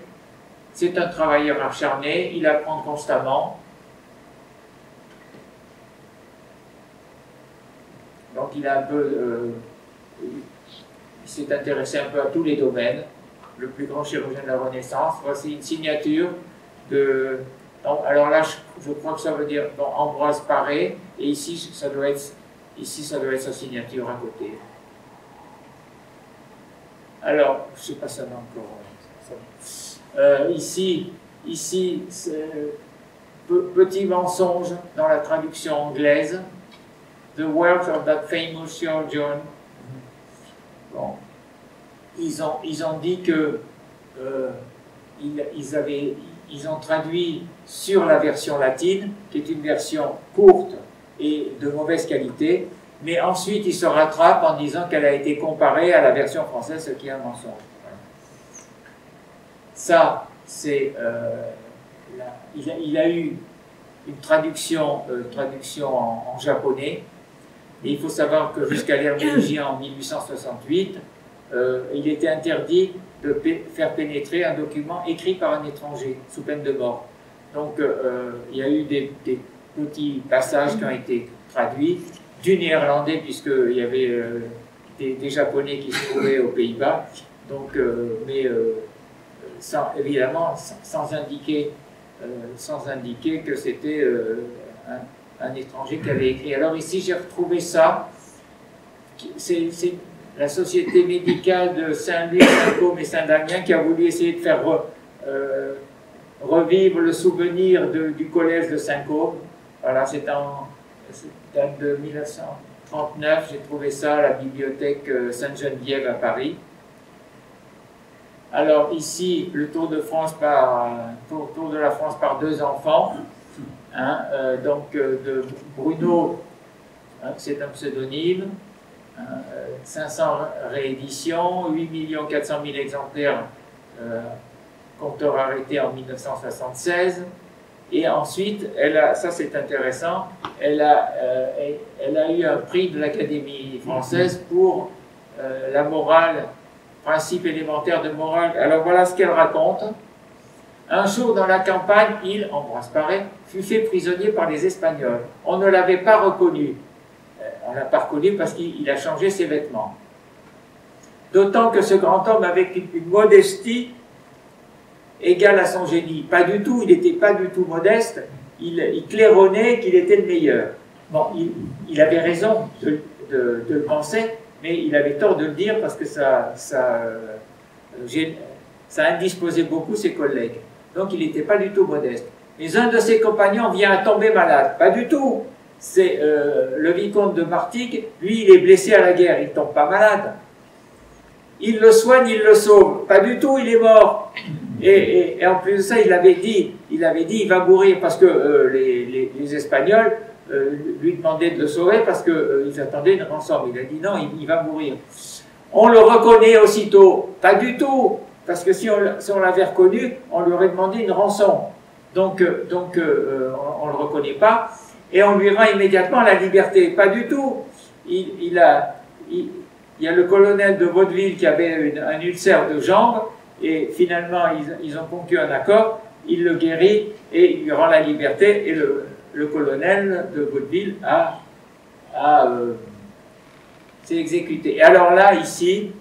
C'est un travailleur acharné, il apprend constamment. Donc il a un peu, il s'est intéressé un peu à tous les domaines, le plus grand chirurgien de la Renaissance. Voici une signature de... Alors là, je crois que ça veut dire Ambroise Paré, et ici ça doit être sa signature à côté. Alors, je ne sais pas ça va encore. Ici petit mensonge dans la traduction anglaise. The words of that famous surgeon. Bon. Ils ont dit que ils ont traduit sur la version latine, qui est une version courte et de mauvaise qualité, mais ensuite ils se rattrapent en disant qu'elle a été comparée à la version française, ce qui est un mensonge. Ça, c'est... il a eu une traduction en japonais, et il faut savoir que jusqu'à l'ère Meiji en 1868, il était interdit de faire pénétrer un document écrit par un étranger, sous peine de mort. Donc, il y a eu des petits passages qui ont été traduits, du néerlandais, puisqu'il y avait des Japonais qui se trouvaient aux Pays-Bas, donc, mais évidemment sans indiquer que c'était un étranger qui avait écrit. Alors ici, j'ai retrouvé ça. C'est la Société médicale de Saint-Louis, Saint-Côme et Saint-Damien qui a voulu essayer de faire revivre le souvenir du collège de Saint-Côme. Voilà, c'est date de 1939, j'ai trouvé ça à la bibliothèque Sainte-Geneviève à Paris. Alors ici, le tour de la France par 2 enfants, donc de Bruno, c'est un pseudonyme, 500 rééditions, 8 400 000 exemplaires compteur arrêté en 1976. Et ensuite, ça c'est intéressant, elle a eu un prix de l'Académie française pour la morale, principe élémentaire de morale. Alors voilà ce qu'elle raconte. Un jour dans la campagne, il, Ambroise Paré, fut fait prisonnier par les Espagnols. On ne l'avait pas reconnu. On ne l'a pas reconnu parce qu'il a changé ses vêtements. D'autant que ce grand homme avait une modestie égale à son génie. Pas du tout, il n'était pas du tout modeste, il claironnait qu'il était le meilleur. Bon, il avait raison de le penser, mais il avait tort de le dire parce que ça indisposait beaucoup ses collègues. Donc il n'était pas du tout modeste. Mais un de ses compagnons vient à tomber malade. Pas du tout. C'est le vicomte de Martigues, lui il est blessé à la guerre, il ne tombe pas malade. Il le soigne, il le sauve. Pas du tout, il est mort. Et en plus de ça, il avait dit il va mourir parce que les Espagnols lui demandaient de le sauver parce qu'ils attendaient une rançon. Il a dit non, il va mourir. On le reconnaît aussitôt. Pas du tout, parce que si on l'avait reconnu, on lui aurait demandé une rançon. Donc on ne le reconnaît pas et on lui rend immédiatement la liberté. Pas du tout. Il y a le colonel de Vaudeville qui avait un ulcère de jambe. Et finalement, ils ont conclu un accord, il le guérit et il lui rend la liberté. Et le colonel de Vaudeville s'est exécuté. Et alors là, ici,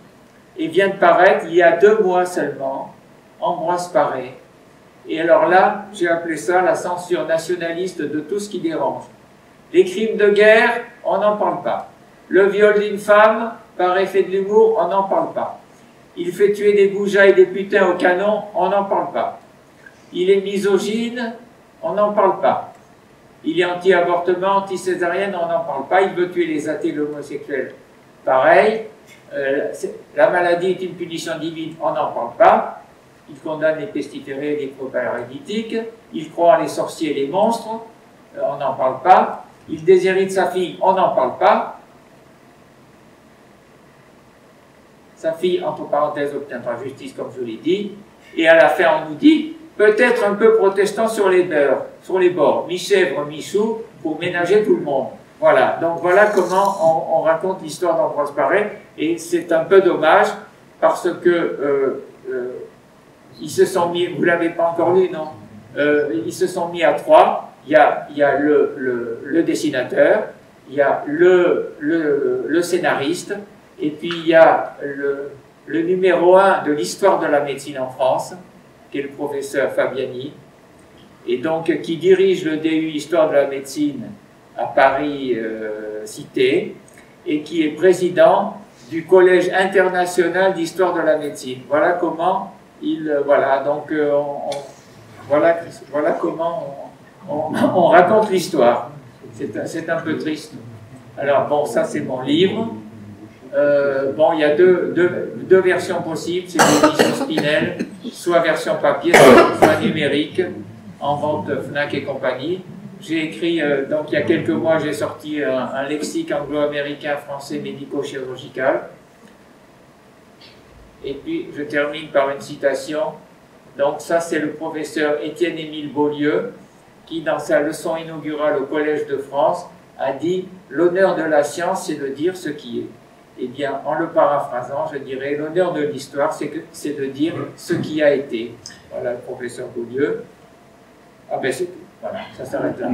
il vient de paraître, il y a 2 mois seulement, Ambroise Paré. Et alors là, j'ai appelé ça la censure nationaliste de tout ce qui dérange. Les crimes de guerre, on n'en parle pas. Le viol d'une femme, par effet de l'humour, on n'en parle pas. Il fait tuer des goujats et des putains au canon, on n'en parle pas. Il est misogyne, on n'en parle pas. Il est anti-avortement, anti-césarienne, on n'en parle pas. Il veut tuer les athées, l'homosexuel, pareil. La maladie est une punition divine, on n'en parle pas. Il condamne les pestiférés et les proparéditiques. Il croit en les sorciers et les monstres, on n'en parle pas. Il déshérite sa fille, on n'en parle pas. Sa fille, entre parenthèses, obtiendra justice, comme je l'ai dit. Et à la fin, on nous dit, peut-être un peu protestant sur les bords, mi-chèvre, mi-chou, pour ménager tout le monde. Voilà, donc voilà comment on raconte l'histoire d'Ambroise Paré. Et c'est un peu dommage, parce que ils se sont mis, vous ne l'avez pas encore lu, non? Ils se sont mis à 3. Il y a le dessinateur, il y a le scénariste, et puis il y a le numéro 1 de l'histoire de la médecine en France, qui est le professeur Fabiani, et donc qui dirige le DU Histoire de la médecine à Paris Cité, et qui est président du Collège international d'histoire de la médecine. Voilà comment voilà comment on raconte l'histoire. C'est un peu triste. Alors bon, ça c'est mon livre. Bon, il y a deux versions possibles, c'est l'édition Spinel, soit version papier, soit numérique, en vente Fnac et compagnie. J'ai écrit, donc il y a quelques mois, j'ai sorti un lexique anglo-américain français médico-chirurgical. Et puis, je termine par une citation. Donc ça, c'est le professeur Étienne-Émile Beaulieu, qui, dans sa leçon inaugurale au Collège de France, a dit « L'honneur de la science, c'est de dire ce qui est ». Eh bien, en le paraphrasant, je dirais, l'honneur de l'histoire, c'est de dire ce qui a été. Voilà le professeur Beaulieu. Ah ben c'est tout. Voilà, ça s'arrête là.